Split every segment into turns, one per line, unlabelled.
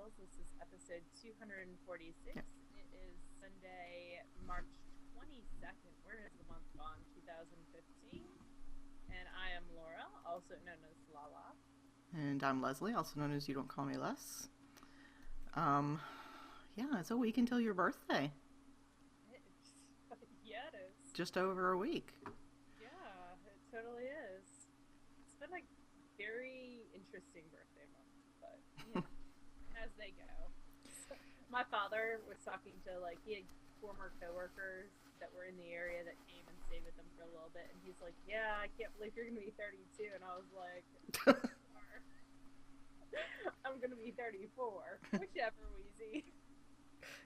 TheKnitGirlls. This is episode 246.
Yeah.
It is Sunday, March 22nd. Where has the month gone? 2015. And I am Laura, also known as Lala.
And I'm Leslie, also known as You Don't Call Me Les. Yeah, it's a week until your birthday.
Yeah, it is.
Just over a week.
Yeah, it totally is. It's been a very interesting birthday month, but as they go. My father was talking to, he had former coworkers that were in the area that came and stayed with them for a little bit, and he's like, yeah, I can't believe you're going to be 32, and I was like, I'm going to be 34, whichever, Wheezy.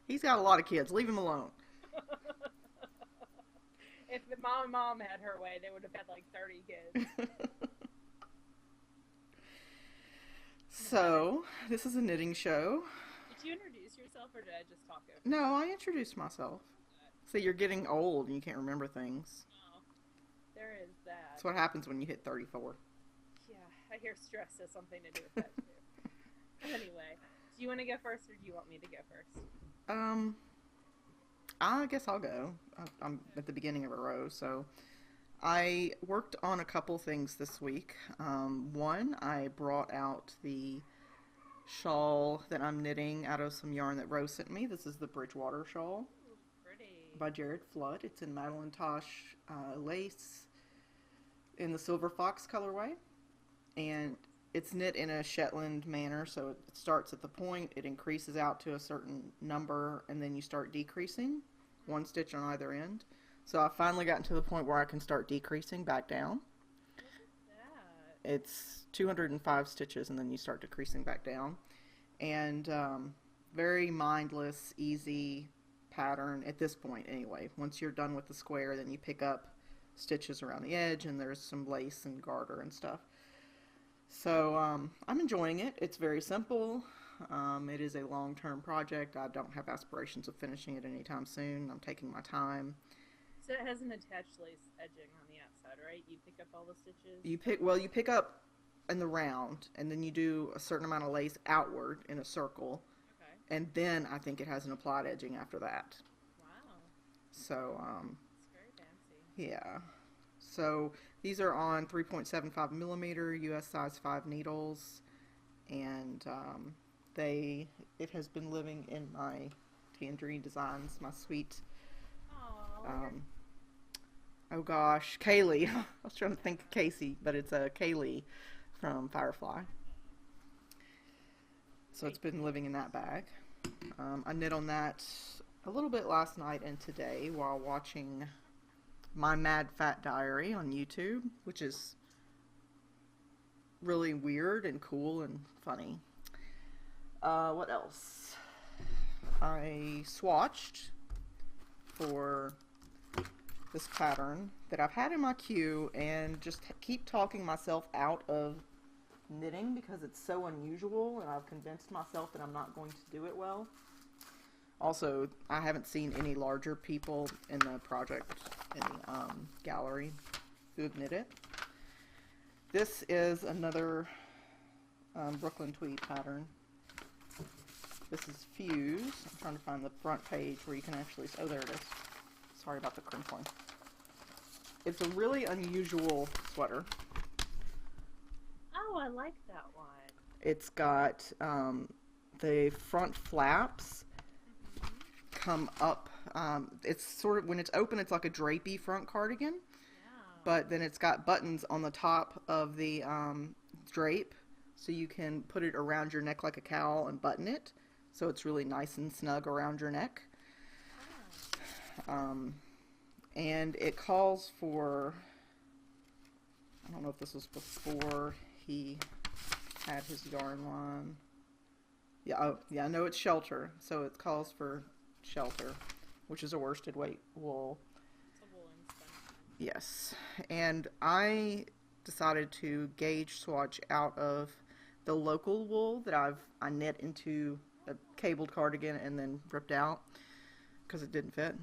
He's got a lot of kids, leave him alone.
If my mom had her way, they would have had 30 kids.
So, this is a knitting show.
Did you introduce yourself, or did I just talk over?
No, I introduced myself. So you're getting old and you can't remember things.
Oh, there is that.
That's what happens when you hit 34.
Yeah, I hear stress has something to do with that, too. Anyway, do you want to go first, or do you want me to go first?
I guess I'll go. I'm at the beginning of a row, so I worked on a couple things this week. One, I brought out the shawl that I'm knitting out of some yarn that Rose sent me. This is the Bridgewater Shawl.
Ooh, pretty.
By Jared Flood. It's in Madeline Tosh lace in the Silver Fox colorway, and it's knit in a Shetland manner, so it starts at the point, it increases out to a certain number, and then you start decreasing, one stitch on either end. So I finally gotten to the point where I can start decreasing back down.
Look at that.
It's 205 stitches, and then you start decreasing back down. And very mindless, easy pattern at this point anyway. Once you're done with the square, then you pick up stitches around the edge, and there's some lace and garter and stuff. So I'm enjoying it. It's very simple. It is a long-term project. I don't have aspirations of finishing it anytime soon. I'm taking my time.
So it has an attached lace edging on the outside, right? You pick up all the stitches?
You pick up in the round, and then you do a certain amount of lace outward in a circle.
Okay.
And then I think it has an applied edging after that.
Wow.
So,
It's very fancy.
yeah. So these are on 3.75 millimeter US size 5 needles, and it has been living in my Tangerine Designs, my sweet,
Aww.
oh gosh, Kaylee. I was trying to think of Casey, but it's a Kaylee from Firefly. So it's been living in that bag. I knit on that a little bit last night and today while watching My Mad Fat Diary on YouTube, which is really weird and cool and funny. What else? I swatched for this pattern that I've had in my queue and just keep talking myself out of knitting because it's so unusual, and I've convinced myself that I'm not going to do it well. Also, I haven't seen any larger people in the project, in the gallery, who have knit it. This is another Brooklyn tweed pattern. This is Fuse. I'm trying to find the front page where you can actually, oh, there it is. Sorry about the crinkling. It's a really unusual sweater.
Oh, I like that one.
It's got the front flaps come up. It's sort of, when it's open, it's like a drapey front cardigan, but then it's got buttons on the top of the drape, so you can put it around your neck like a cowl and button it, so it's really nice and snug around your neck. And it calls for, I don't know if this was before he had his yarn line. Yeah, oh, yeah, I know it's shelter, so it calls for shelter, which is a worsted weight wool.
It's a woolen spun.
Yes, and I decided to gauge swatch out of the local wool that I knit into a cabled cardigan and then ripped out because it didn't fit.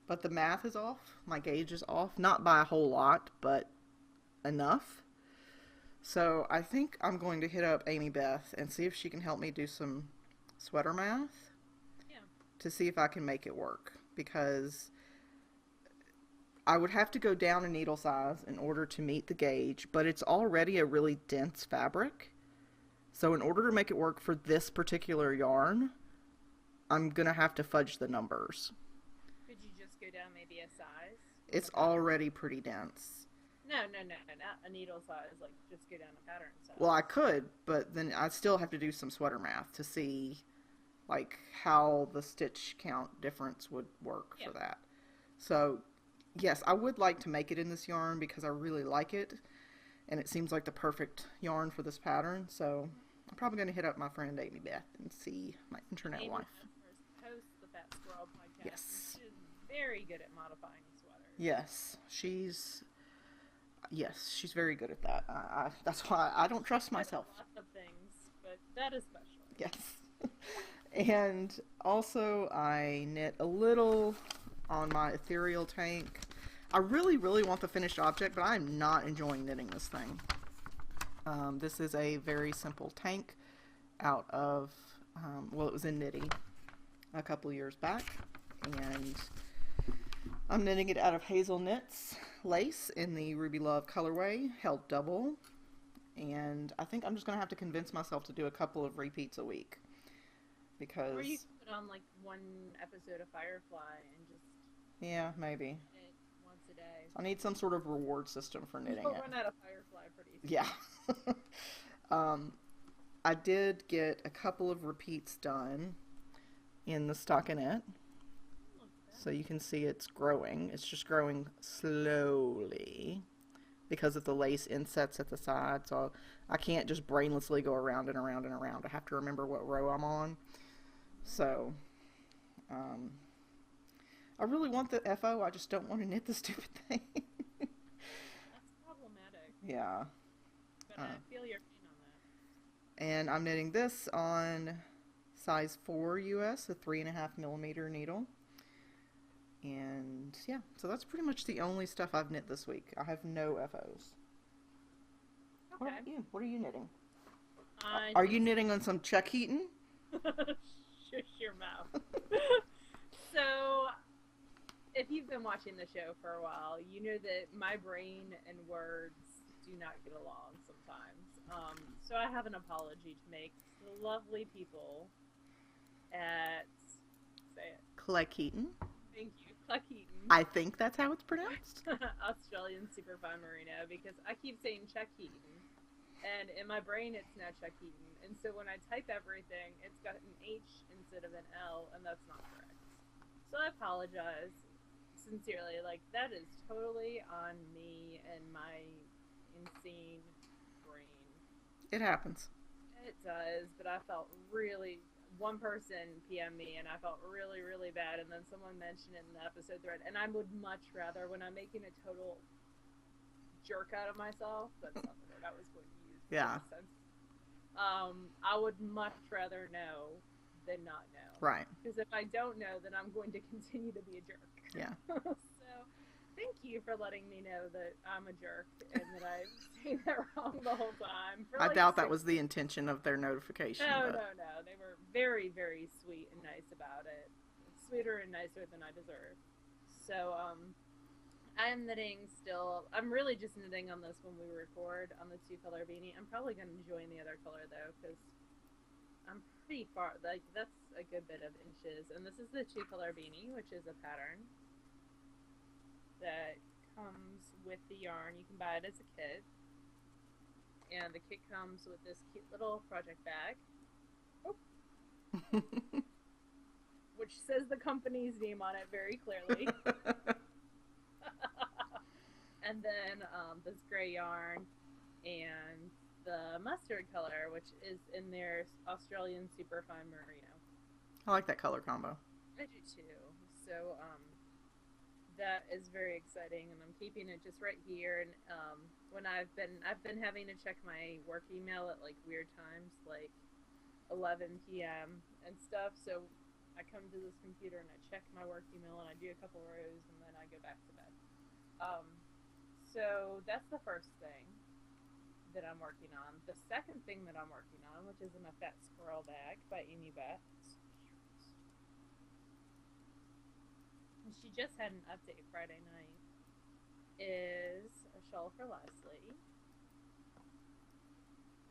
But the math is off. My gauge is off, not by a whole lot, but enough. So I think I'm going to hit up Amy Beth and see if she can help me do some sweater math
Yeah.
to see if I can make it work, because I would have to go down a needle size in order to meet the gauge, but it's already a really dense fabric. So in order to make it work for this particular yarn, I'm going to have to fudge the numbers.
Could you just go down maybe a size?
It's already pretty dense.
No, not a needle size. Like, just go down a pattern size.
Well, I could, but then I still have to do some sweater math to see, like, how the stitch count difference would work for that. So, yes, I would like to make it in this yarn because I really like it, and it seems like the perfect yarn for this pattern. So, I'm probably going to hit up my friend Amy Beth and see my internet
Amy
wife.
hosts the Fat Squirrel podcast.
Yes.
She's very good at modifying sweaters.
Yes, she's very good at that. That's why I don't trust myself.
Lots of things, but that is special.
Yes. And also I knit a little on my ethereal tank. I really, really want the finished object, but I'm not enjoying knitting this thing. This is a very simple tank out of, well, it was in Knitty a couple years back, and I'm knitting it out of Hazel Knits lace in the Ruby Love colorway, held double, and I think I'm just going to have to convince myself to do a couple of repeats a week, because...
Or you could put on, like, one episode of Firefly and just...
Yeah, maybe.
Knit once a day.
I need some sort of reward system for knitting
You'll
it.
run out of Firefly pretty soon.
Yeah. I did get a couple of repeats done in the stockinette. So you can see it's growing. It's just growing slowly because of the lace insets at the side. So I can't just brainlessly go around and around and around. I have to remember what row I'm on. So I really want the FO. I just don't want to knit the stupid thing.
That's problematic.
Yeah.
But I feel your pain on that.
And I'm knitting this on size 4 US, a 3.5mm needle. And yeah, so that's pretty much the only stuff I've knit this week. I have no FOs.
Okay.
What about you? What are you knitting? Are you knitting on some Chuck Heaton?
Shush your mouth. So, if you've been watching the show for a while, you know that my brain and words do not get along sometimes. So I have an apology to make to the lovely people at, say it.
TheKnitGirlls.
Thank you. Cluckeaton.
I think that's how it's pronounced.
Australian Superfine Merino, because I keep saying Chuck Heaton, and in my brain it's now Chuck Heaton, and so when I type everything, it's got an H instead of an L, and that's not correct. So I apologize sincerely. Like, that is totally on me and my insane brain.
It happens.
It does, but I felt really... One person PM'd me, and I felt really, really bad, and then someone mentioned it in the episode thread, and I would much rather, when I'm making a total jerk out of myself, that's not the word I was going to use.
Yeah.
I would much rather know than not know.
Right.
Because if I don't know, then I'm going to continue to be a jerk.
Yeah.
So, thank you for letting me know that I'm a jerk, and that I'm saying that wrong the whole time.
I doubt that was the intention of their notification.
No. They were very, very sweet and nice about it. Sweeter and nicer than I deserve. So, I am knitting still. I'm really just knitting on this when we record on the 2-color beanie. I'm probably going to join the other color, though, because I'm pretty far. Like, that's a good bit of inches. And this is the 2-color beanie, which is a pattern that comes with the yarn. You can buy it as a kit. And the kit comes with this cute little project bag. Which says the company's name on it very clearly. And then this gray yarn and the mustard color, which is in their Australian Superfine Merino.
I like that color combo.
I do too. So that is very exciting, and I'm keeping it just right here. And when I've been having to check my work email at like weird times, like 11 p.m. and stuff. So I come to this computer and I check my work email and I do a couple rows and then I go back to bed. So that's the first thing that I'm working on. The second thing that I'm working on, which is in a Fat Squirrel bag by Amy Beth. And she just had an update Friday night. Is a shawl for Leslie.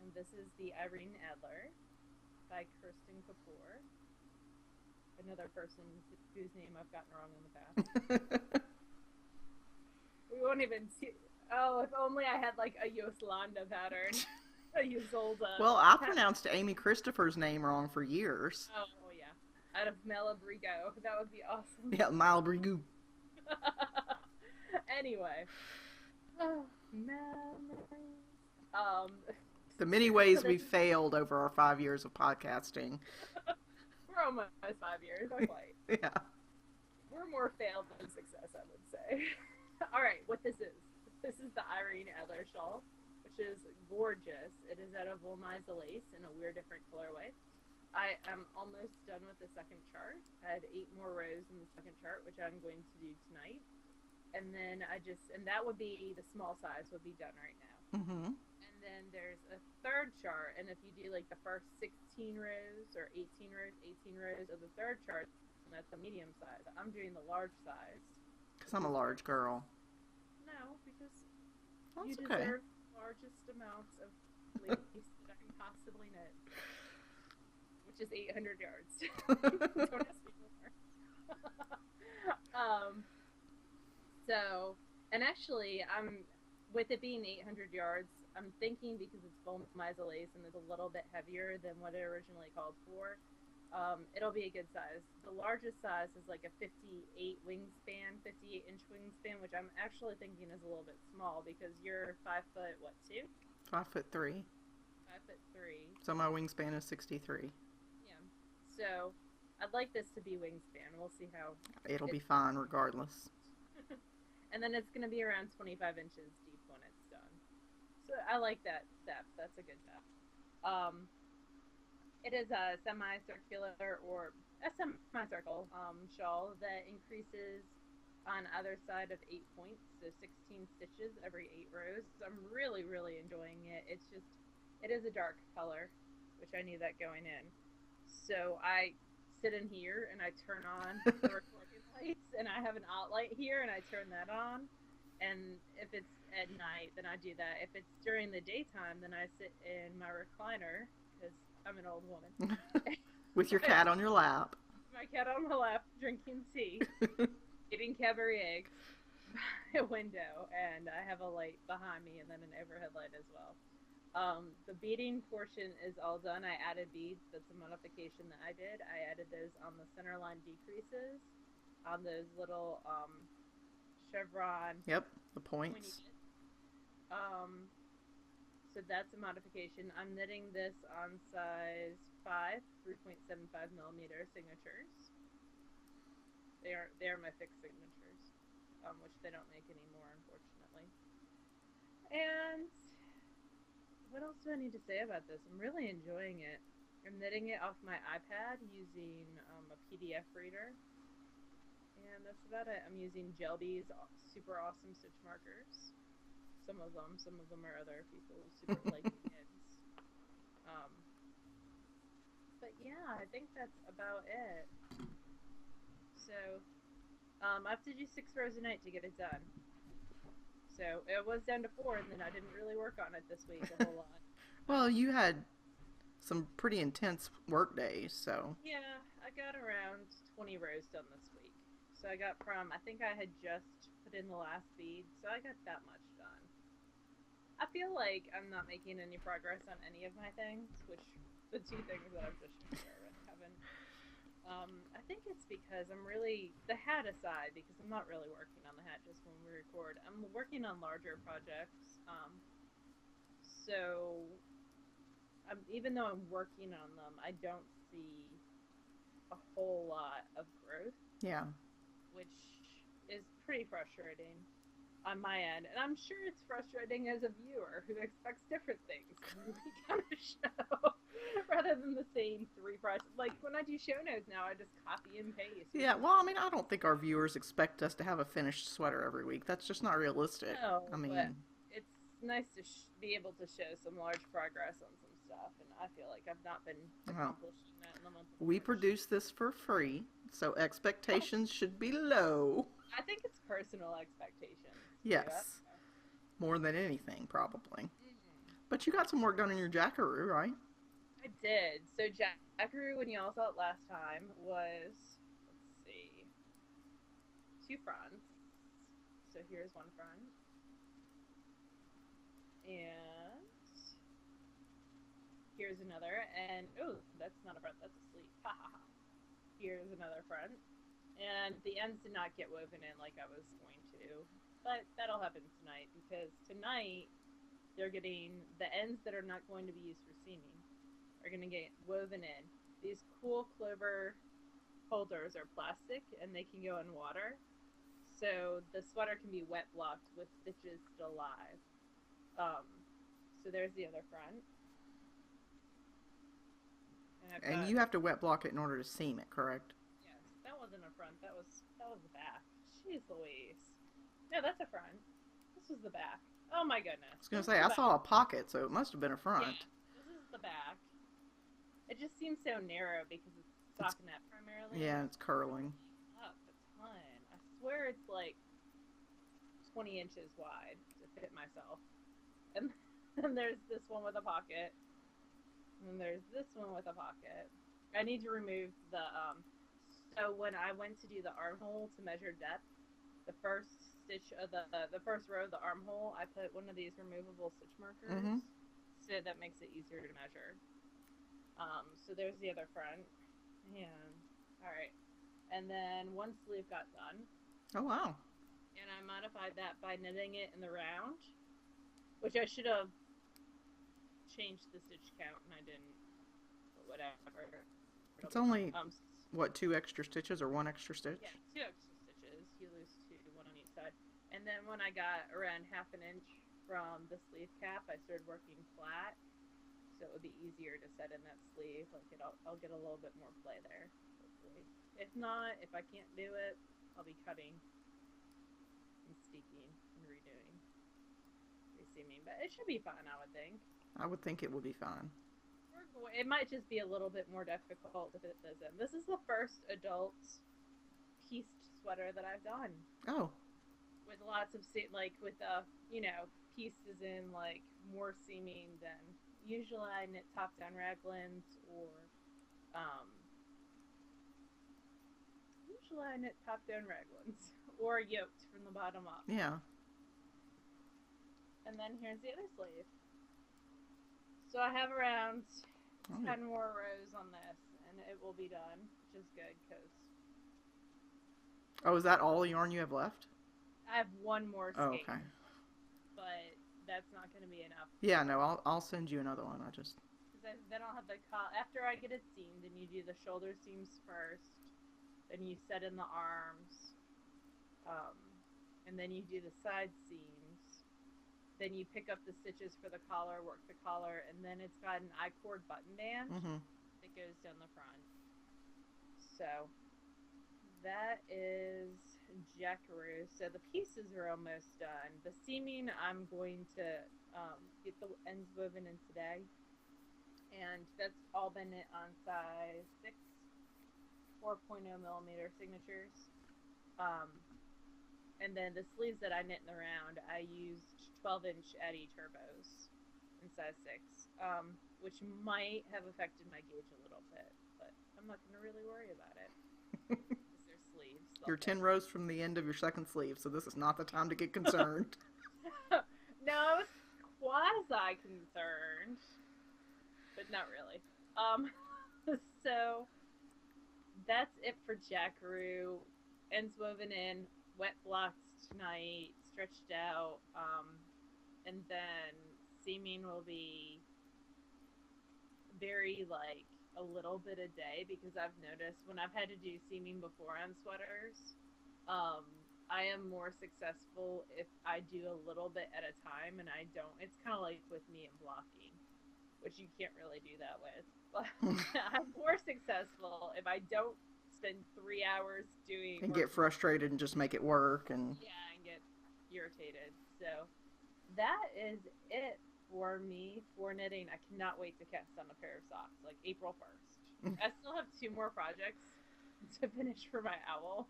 And this is the Irene Adler by Kirsten Kapoor. Another person whose name I've gotten wrong in the past. We won't even see. Oh, if only I had like a Yolanda pattern. A Yolanda.
Well, I pronounced Amy Christopher's name wrong for years.
Oh, yeah. Out of Malabrigo. That would be awesome.
Yeah, Malabrigo.
Anyway. Oh, memories.
The many ways we failed over our 5 years of podcasting.
We're almost 5 years, not quite.
Yeah.
We're more failed than success, I would say. Alright, what this is. This is the Irene Adler shawl, which is gorgeous. It is out of wool lace in a weird different colorway. I am almost done with the second chart. I had 8 more rows in the second chart, which I'm going to do tonight. And then and that would be, the small size would be done right now.
Mm-hmm.
And then there's a third chart, and if you do like the first 16 rows or 18 rows of the third chart, and that's a medium size. I'm doing the large size.
Because I'm a large girl.
No, because
That's
you deserve the largest amounts of lace that I can possibly knit, which is 800 yards. Don't ask me more. And actually, with it being 800 yards, I'm thinking because it's foam lace and it's a little bit heavier than what it originally called for, it'll be a good size. The largest size is like a 58 wingspan, 58-inch wingspan, which I'm actually thinking is a little bit small because you're 5 foot, what, 2?
5'3".
5'3".
So my wingspan is 63.
Yeah. So I'd like this to be wingspan. We'll see how.
It'll be fine regardless.
And then it's going to be around 25 inches deep when it's done. So I like that depth. That's a good depth. It is a semicircular or a semicircle shawl that increases on either side of 8 points, so 16 stitches every 8 rows. So I'm really, really enjoying it. It is a dark color, which I need that going in. So I sit in here and I turn on the recording lights, and I have an outlight here and I turn that on. And if it's at night, then I do that. If it's during the daytime, then I sit in my recliner, because I'm an old woman.
With your cat on your lap.
My cat on my lap, drinking tea, eating Cadbury eggs by a window, and I have a light behind me and then an overhead light as well. The beading portion is all done. I added beads. That's a modification that I did. I added those on the center line decreases, on those little chevron.
Yep, the points.
So that's a modification. I'm knitting this on size 5, 3.75 millimeter signatures. They are my fixed signatures, which they don't make anymore, unfortunately. And what else do I need to say about this? I'm really enjoying it. I'm knitting it off my iPad using a PDF reader. And that's about it. I'm using Gelby's super awesome stitch markers. Some of them are other people's super liking kids. But yeah, I think that's about it. So, I have to do 6 rows a night to get it done. So it was down to 4, and then I didn't really work on it this week a whole lot.
Well, you had some pretty intense work days, so.
Yeah, I got around 20 rows done this week. So I got I think I had just put in the last bead, so I got that much done. I feel like I'm not making any progress on any of my things, which the 2 things that I've just shared haven't. I think it's because I'm really, the hat aside, because I'm not really working on the hat just when we record. I'm working on larger projects. So even though I'm working on them, I don't see a whole lot of growth.
Yeah. Which
is pretty frustrating on my end. And I'm sure it's frustrating as a viewer who expects different things from the kind of show rather than the same 3 projects. Like when I do show notes now, I just copy and paste.
Yeah, well, I mean, I don't think our viewers expect us to have a finished sweater every week. That's just not realistic.
No,
I mean,
but it's nice to be able to show some large progress on some stuff, and I feel like I've not been accomplishing that in the month of
We
March.
produce this for free, so expectations should be low.
I think it's personal expectations.
Yes. More than anything, probably. But you got some work done in your jackaroo, right?
I did. So jackaroo, when y'all saw it last time, was, let's see, 2 fronts. So here's 1 front. And here's another. And, oh, that's not a front, that's a sleeve. Ha ha ha. Here's another front. And the ends did not get woven in like I was going to. But that'll happen tonight, because tonight they're getting the ends that are not going to be used for seaming are going to get woven in. These cool clover holders are plastic and they can go in water, so the sweater can be wet blocked with stitches still live. So there's the other front.
And you have to wet block it in order to seam it, correct?
Yes, that wasn't a front. That was the back. Jeez Louise. No, that's a front. This was the back. Oh my goodness.
I was going to say, I saw a pocket, so it must have been a front.
Yeah, this is the back. It just seems so narrow because it's stockinette primarily.
Yeah, it's curling.
Up a ton. I swear it's like 20 inches wide to fit myself. And then there's this one with a pocket. And then there's this one with a pocket. I need to remove the, so when I went to do the armhole to measure depth, the first stitch of the first row of the armhole, I put one of these removable stitch markers, so that makes it easier to measure. So there's the other front. And, alright. And then 1 sleeve got done.
Oh, wow.
And I modified that by knitting it in the round, which I should have changed the stitch count, and I didn't. But whatever.
It's only, what, 2 extra stitches or 1 extra stitch?
Yeah, 2 extra stitches. You lose 2, 1 on each side. And then when I got around ½ an inch from the sleeve cap, I started working flat, so it would be easier to set in that sleeve. Like I'll get a little bit more play there, hopefully. If not, if I can't do it, I'll be cutting and steeking and redoing, reseaming. But it should be fine, I would think.
I would think it would be fine.
It might just be a little bit more difficult if it doesn't. This is the first adult pieced sweater that I've done.
Oh.
With lots of, with, pieces in, more seaming than... Usually I knit top-down raglans or, or yoked from the bottom up.
Yeah.
And then here's the other sleeve. So I have around 10 more rows on this, and it will be done, which is good, because...
Oh, is that all the yarn you have left?
I have 1 more skein.
Oh, okay.
But that's not going to be enough.
Yeah, no, I'll send you another one.
Then I'll have the after I get it seamed, then you do the shoulder seams first, then you set in the arms, and then you do the side seams. Then you pick up the stitches for the collar, work the collar, and then it's got an I-cord button band that goes down the front. So that is jackaroo. So the pieces are almost done. The seaming, I'm going to get the ends woven in today, and that's all been knit on size 6, 4.0 millimeter signatures. And then the sleeves that I knit in the round, I used 12-inch Eddie turbos in size 6, which might have affected my gauge a little bit, but I'm not going to really worry about it. They're sleeves.
You're 10 rows from the end of your second sleeve, so this is not the time to get concerned.
No, I was quasi-concerned, but not really. So that's it for jackaroo. Ends woven in, wet blocked tonight, stretched out, and then seaming will be very a little bit a day, because I've noticed when I've had to do seaming before on sweaters, I am more successful if I do a little bit at a time and I don't. It's kind of like with me and blocking, which you can't really do that with. But I'm more successful if I don't spend 3 hours doing...
And get frustrated and just make it work. And
yeah, and get irritated. So that is it for me for knitting. I cannot wait to cast on a pair of socks, like April 1st. I still have 2 more projects to finish for my owl.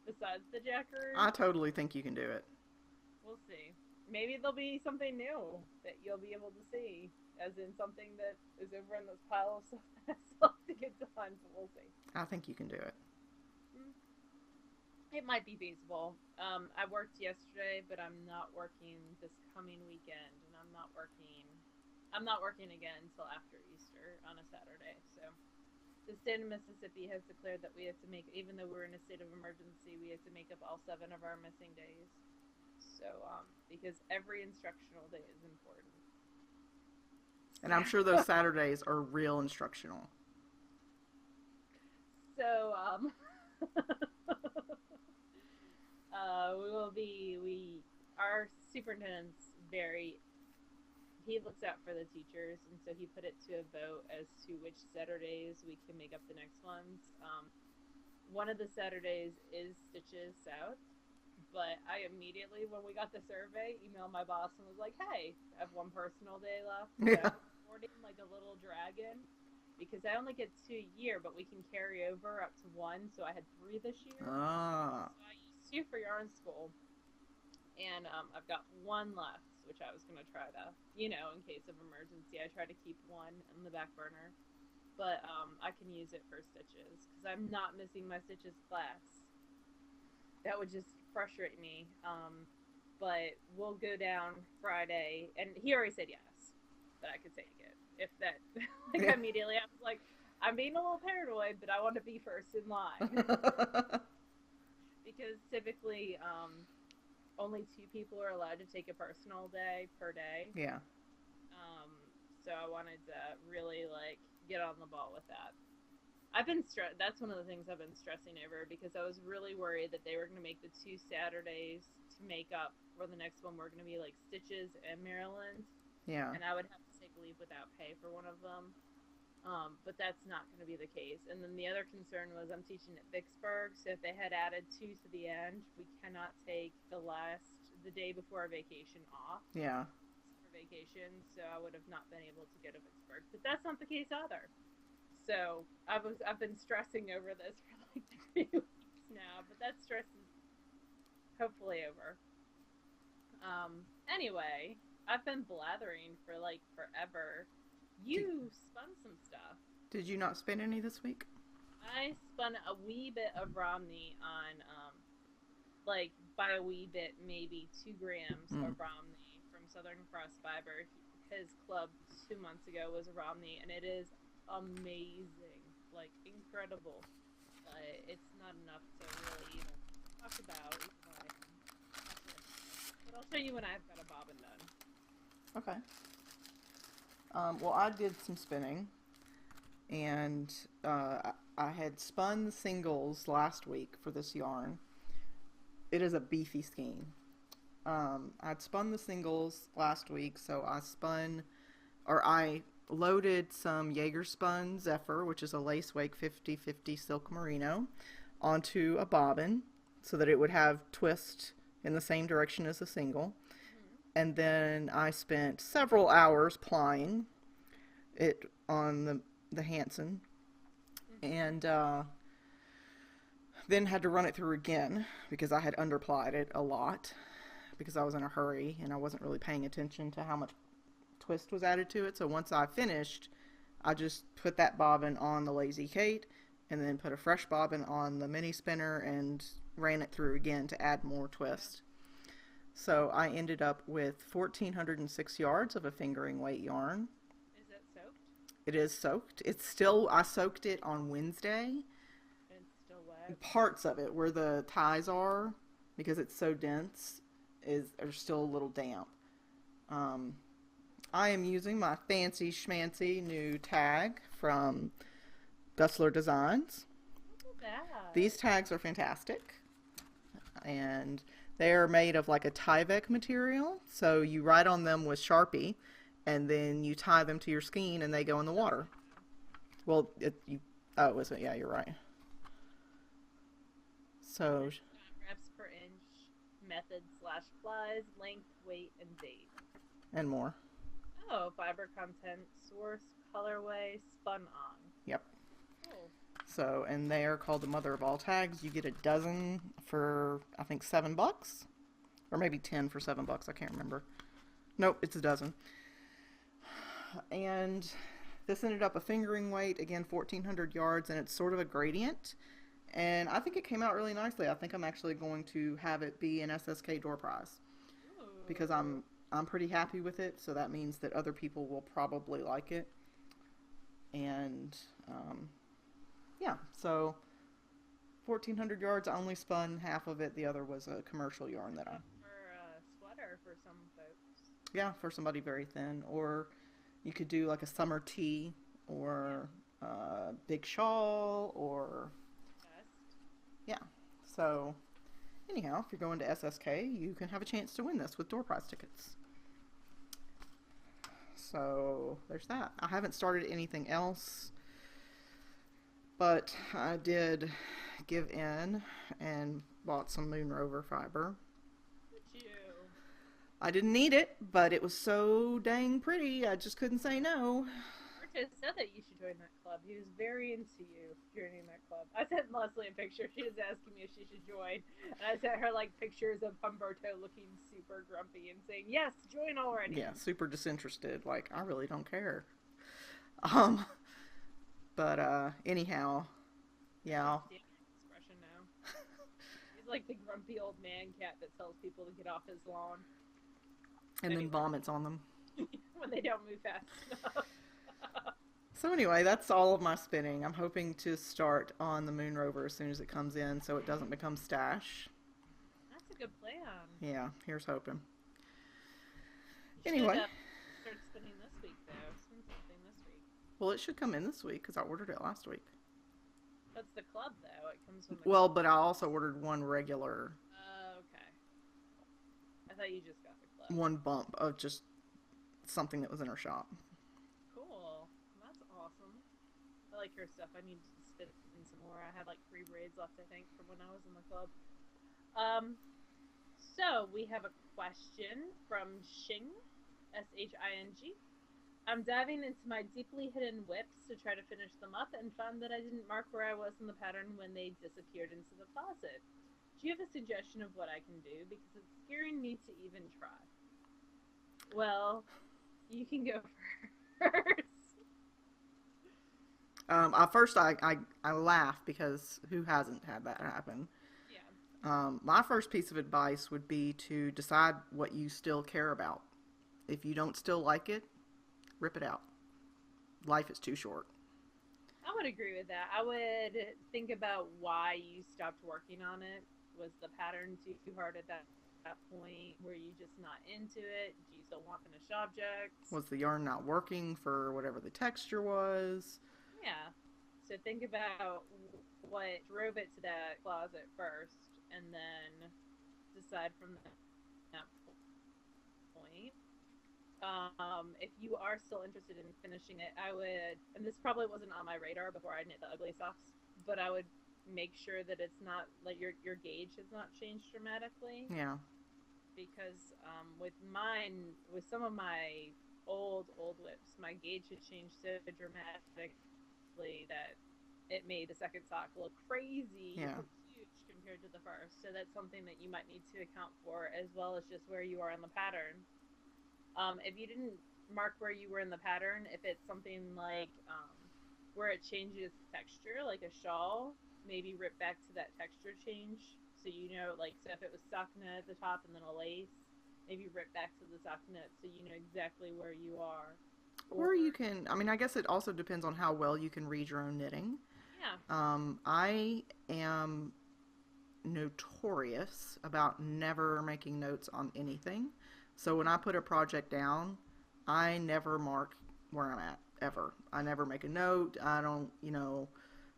Besides the jackers.
I totally think you can do it.
We'll see. Maybe there'll be something new that you'll be able to see, as in something that is over in this pile of stuff that I still have to get done, so we'll see.
I think you can do it.
It might be feasible. I worked yesterday, but I'm not working this coming weekend, and I'm not working again until after Easter on a Saturday. So the state of Mississippi has declared that we have to make, even though we're in a state of emergency, we have to make up all 7 of our missing days. So because every instructional day is important.
And I'm sure those Saturdays are real instructional.
So our superintendent's he looks out for the teachers, and so he put it to a vote as to which Saturdays we can make up the next ones. One of the Saturdays is Stitches South, but I immediately, when we got the survey, emailed my boss and was like, hey, I have 1 personal day left.
Yeah.
So I'm recording like a little dragon, because I only get 2 a year, but we can carry over up to 1, so I had 3 this year.
Ah.
So I used 2 for yarn school, and I've got 1 left, which I was going to try to, in case of emergency, I try to keep 1 in the back burner. But I can use it for Stitches, because I'm not missing my Stitches class. That would just frustrate me. But we'll go down Friday, and he already said yes, that I could take it. If that, immediately I was like, I'm being a little paranoid, but I want to be first in line. Because typically, only 2 people are allowed to take a personal day per day.
Yeah.
So I wanted to really, get on the ball with that. That's one of the things I've been stressing over, because I was really worried that they were going to make the 2 Saturdays to make up for the next one. We're going to be like Stitches and Maryland.
Yeah.
And I would have to take leave without pay for one of them. But that's not going to be the case. And then the other concern was I'm teaching at Vicksburg, so if they had added 2 to the end, we cannot take the day before our vacation off.
Yeah.
For vacation, so I would have not been able to go to Vicksburg. But that's not the case either. So I've been stressing over this for 3 weeks now, but that stress is hopefully over. Anyway, I've been blathering for forever. You spun some stuff.
Did you not spin any this week?
I spun a wee bit of Romney on, by a wee bit, maybe 2 grams of Romney from Southern Cross Fiber. His club 2 months ago was a Romney, and it is amazing, incredible. But it's not enough to really even talk about. But I'll show you when I've got a bobbin done.
Okay. Well, I did some spinning, and I had spun the singles last week for this yarn. It is a beefy skein. I'd spun the singles last week, so I loaded some Jaeger spun Zephyr, which is a lace wake 50/50 silk merino, onto a bobbin so that it would have twist in the same direction as the single. And then I spent several hours plying it on the Hanson, and then had to run it through again because I had underplied it a lot because I was in a hurry and I wasn't really paying attention to how much twist was added to it. So once I finished, I just put that bobbin on the Lazy Kate and then put a fresh bobbin on the mini spinner and ran it through again to add more twist. So I ended up with 1,406 yards of a fingering weight yarn.
Is it soaked?
It is soaked. It's still, I soaked it on Wednesday.
It's still wet?
Parts of it where the ties are, because it's so dense, are still a little damp. I am using my fancy schmancy new tag from Gessler Designs.
Look at that.
These tags are fantastic. And they are made of like a Tyvek material. So you write on them with Sharpie, and then you tie them to your skein and they go in the water. Well, yeah, you're right. So
reps per inch method slash plies, length, weight, and date.
And more.
Oh, fiber content, source, colorway, spun on.
Yep.
Cool.
So, and they are called the mother of all tags. You get a dozen for, I think, $7. Or maybe 10 for $7. I can't remember. Nope, it's a dozen. And this ended up a fingering weight, again, 1,400 yards, and it's sort of a gradient. And I think it came out really nicely. I think I'm actually going to have it be an SSK door prize.
Ooh.
Because I'm pretty happy with it, so that means that other people will probably like it. And, yeah, so 1,400 yards, I only spun half of it. The other was a commercial yarn that I...
For a sweater for some folks.
Yeah, for somebody very thin. Or you could do like a summer tee, or a big shawl, or...
Vest.
Yeah, so... Anyhow, if you're going to SSK, you can have a chance to win this with door prize tickets. So, there's that. I haven't started anything else, but I did give in and bought some Moon Rover fiber.
Would you?
I didn't need it, but it was so dang pretty, I just couldn't say no.
Marcus said that you should join that club. He was very into you joining that club. I sent Leslie a picture. She was asking me if she should join. And I sent her, like, pictures of Humberto looking super grumpy and saying, yes, join already.
Yeah, super disinterested. Like, I really don't care. But, anyhow, yeah.
Expression now. He's like the grumpy old man cat that tells people to get off his lawn.
And then vomits on them.
When they don't move fast enough.
So anyway, that's all of my spinning. I'm hoping to start on the Moon Rover as soon as it comes in so it doesn't become stash.
That's a good plan.
Yeah, here's hoping.
You
Anyway.
should, start spinning this week, though. Spin something this week.
Well, it should come in this week because I ordered it last week.
That's the club, though. It comes from the
Well,
club.
but I also ordered one regular,
Okay. I thought you just got the club.
one bump of just something that was in her shop.
Cool. That's awesome. I like her stuff. I need to spin some more. I had like 3 braids left, I think, from when I was in the club. So we have a question from Shing, S-H-I-N-G. I'm diving into my deeply hidden whips to try to finish them up and found that I didn't mark where I was in the pattern when they disappeared into the closet. Do you have a suggestion of what I can do? Because it's scaring me to even try. Well, you can go first.
At first I laugh because who hasn't had that happen?
Yeah.
My first piece of advice would be to decide what you still care about. If you don't still like it, rip it out. Life is too short.
I would agree with that. I would think about why you stopped working on it. Was the pattern too hard at that point? Were you just not into it? Do you still want finished objects?
Was the yarn not working for whatever the texture was?
Yeah. So think about what drove it to that closet first, and then decide from that point. If you are still interested in finishing it, I would, and this probably wasn't on my radar before I knit the ugly socks, but I would make sure that it's not, like, your gauge has not changed dramatically.
Yeah.
Because with mine, with some of my old whips, my gauge had changed so dramatically that it made the second sock look crazy.
Yeah.
Huge compared to the first. So that's something that you might need to account for, as well as just where you are in the pattern. If you didn't mark where you were in the pattern, if it's something like where it changes texture, like a shawl, maybe rip back to that texture change. So you know, like, so if it was stockinette at the top and then a lace, maybe rip back to the stockinette so you know exactly where you are.
Or you can, I mean, I guess it also depends on how well you can read your own knitting.
Yeah.
I am notorious about never making notes on anything. So when I put a project down, I never mark where I'm at, ever. I never make a note. I don't,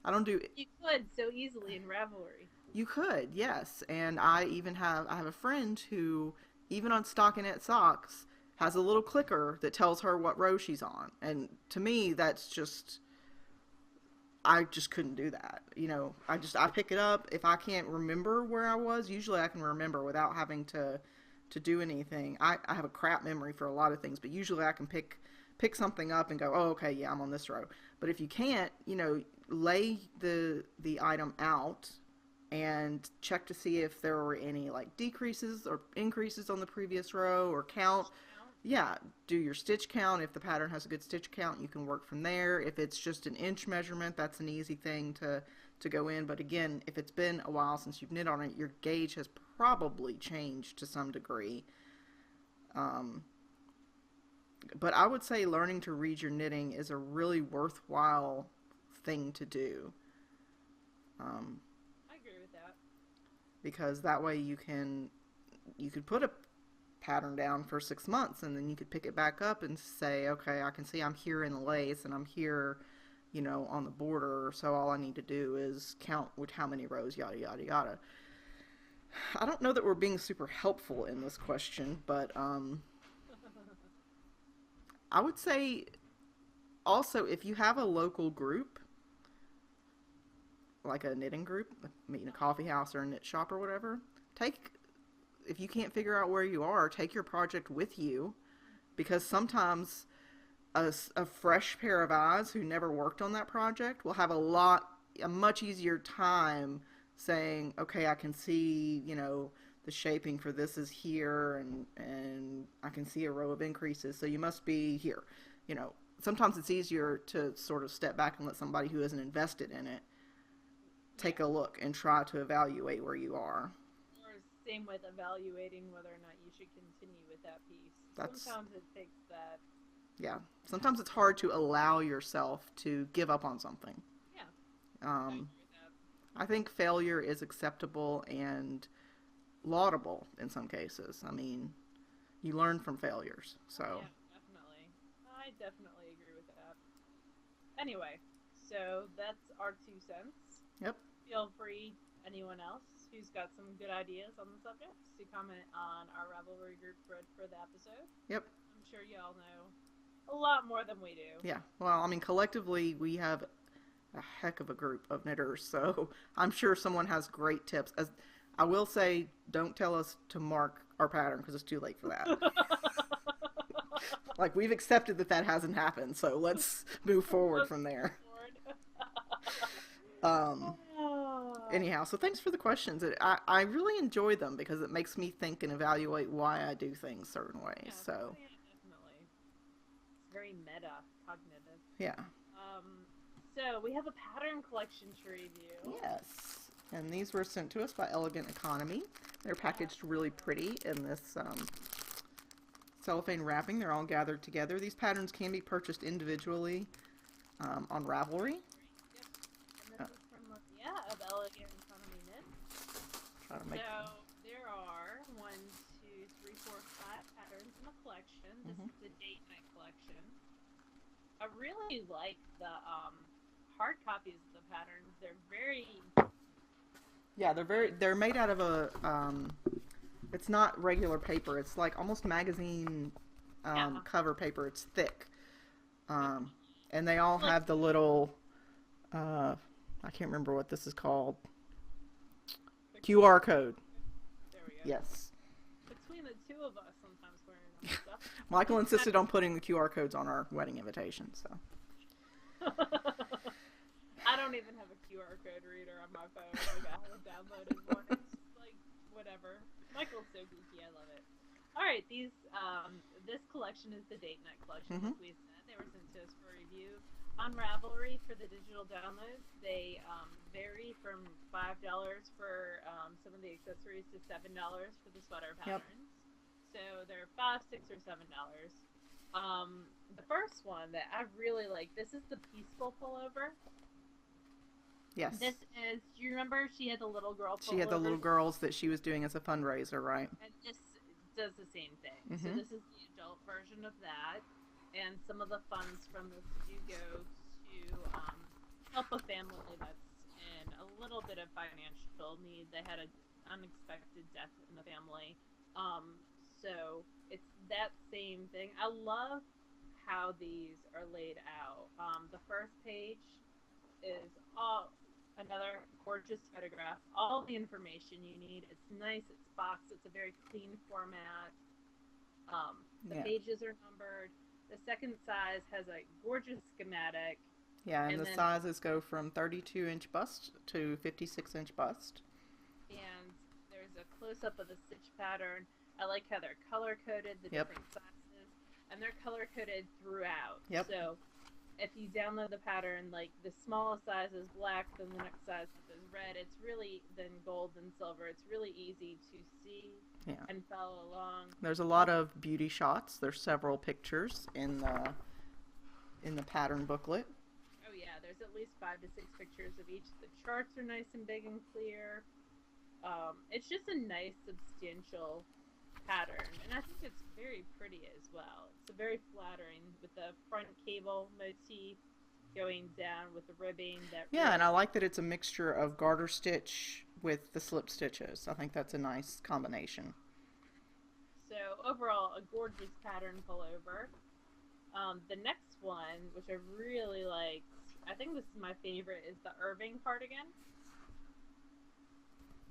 I don't do...
You could so easily in Ravelry.
You could, yes. And I have a friend who, even on stockinette socks, has a little clicker that tells her what row she's on. And to me, that's just... I just couldn't do that. You know, I pick it up. If I can't remember where I was, usually I can remember without having to do anything. I have a crap memory for a lot of things, but usually I can pick something up and go, oh, okay, yeah, I'm on this row. But if you can't, you know, lay the item out and check to see if there were any like decreases or increases on the previous row, or count. Yeah, do your stitch count. If the pattern has a good stitch count, you can work from there. If it's just an inch measurement, that's an easy thing to go in. But again, if it's been a while since you've knit on it, your gauge has probably changed to some degree. But I would say learning to read your knitting is a really worthwhile thing to do.
I agree with that.
Because that way you could put a pattern down for 6 months, and then you could pick it back up and say, okay, I can see I'm here in the lace and I'm here, you know, on the border, so all I need to do is count with how many rows, yada yada yada. I don't know that we're being super helpful in this question, but I would say also, if you have a local group, like a knitting group, meet in a coffee house or a knit shop or whatever, if you can't figure out where you are, take your project with you, because sometimes a fresh pair of eyes who never worked on that project will have a much easier time saying, okay, I can see, you know, the shaping for this is here, and I can see a row of increases, so you must be here. You know, sometimes it's easier to sort of step back and let somebody who isn't invested in it take a look and try to evaluate where you are.
Same with evaluating whether or not you should continue with that piece. Sometimes it takes that.
Yeah. Sometimes it's hard to allow yourself to give up on something.
Yeah.
I think failure is acceptable and laudable in some cases. I mean, you learn from failures. So.
Yeah, definitely. I definitely agree with that. Anyway, so that's our 2 cents.
Yep.
Feel free, anyone else who's got some good ideas on the subject, to comment on our Ravelry group thread for the episode.
Yep.
I'm sure y'all know a lot more than we do.
Yeah. Well, I mean, collectively, we have a heck of a group of knitters, so I'm sure someone has great tips. As I will say, don't tell us to mark our pattern, because it's too late for that. Like, we've accepted that hasn't happened, so let's move forward from there. Anyhow, so thanks for the questions. I really enjoy them because it makes me think and evaluate why I do things certain ways.
Yeah,
so
yeah, definitely. It's very meta-cognitive.
Yeah.
So we have a pattern collection to review.
Yes. And these were sent to us by Elegant Economy. They're packaged really pretty in this cellophane wrapping. They're all gathered together. These patterns can be purchased individually on Ravelry.
Of Elegant Economy Knit. So there are 1, 2, 3, 4, 5 patterns in the collection. This is the date night collection. I really like the hard copies of the patterns. They're very.
Yeah, they're made out of a it's not regular paper. It's like almost magazine cover paper. It's thick. And they all have the little I can't remember what this is called. QR code.
There we go.
Yes.
Between the two of us, sometimes wearing them stuff.
Michael insisted on putting the QR codes on our wedding invitation, so.
I don't even have a QR code reader on my phone. Like, I haven't downloaded one. It's just like, whatever. Michael's so geeky. I love it. All right, this collection is the date night collection, like we said. They were sent to us for review. On Ravelry for the digital downloads, they vary from $5 for some of the accessories to $7 for the sweater patterns. Yep. So they're $5, $6, or $7. The first one that I really like, this is the Peaceful pullover.
Yes.
This is, do you remember she had the little girl pullover?
She had the little girls that she was doing as a fundraiser, right?
And this does the same thing. So this is the adult version of that. And some of the funds from this do go to help a family that's in a little bit of financial need. They had an unexpected death in the family. So it's that same thing. I love how these are laid out. The first page is all another gorgeous photograph. All the information you need. It's nice. It's boxed. It's a very clean format. The pages are numbered. The second size has a gorgeous schematic.
Yeah, and the sizes go from 32-inch bust to 56-inch bust.
And there's a close-up of the stitch pattern. I like how they're color-coded, the different sizes, and they're color-coded throughout.
Yep.
So if you download the pattern, like the smallest size is black, then the next size is red. It's really, then gold and silver. It's really easy to see and follow along.
There's a lot of beauty shots. There's several pictures in the pattern booklet.
Oh yeah, there's at least 5 to 6 pictures of each. The charts are nice and big and clear. It's just a nice, substantial pattern, and I think it's very pretty as well. It's very flattering with the front cable motif going down with the ribbing.
And I like that it's a mixture of garter stitch with the slip stitches. I think that's a nice combination.
So overall, a gorgeous pattern pullover. The next one, which I really liked, I think this is my favorite, is the Irving cardigan.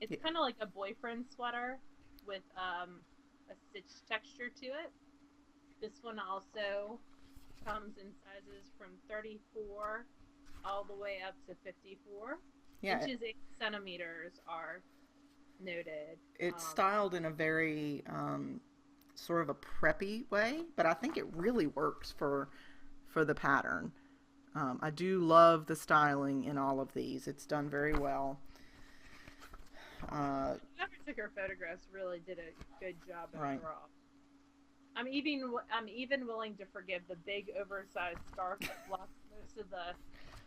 It's kind of like a boyfriend sweater with a stitch texture to it. This one also comes in sizes from 34 all the way up to 54. Inches 8 centimeters are noted.
It's styled in a very sort of a preppy way, but I think it really works for the pattern. I do love the styling in all of these. It's done very well.
Whoever took our photographs really did a good job overall. I'm even willing to forgive the big oversized scarf that blocks most of the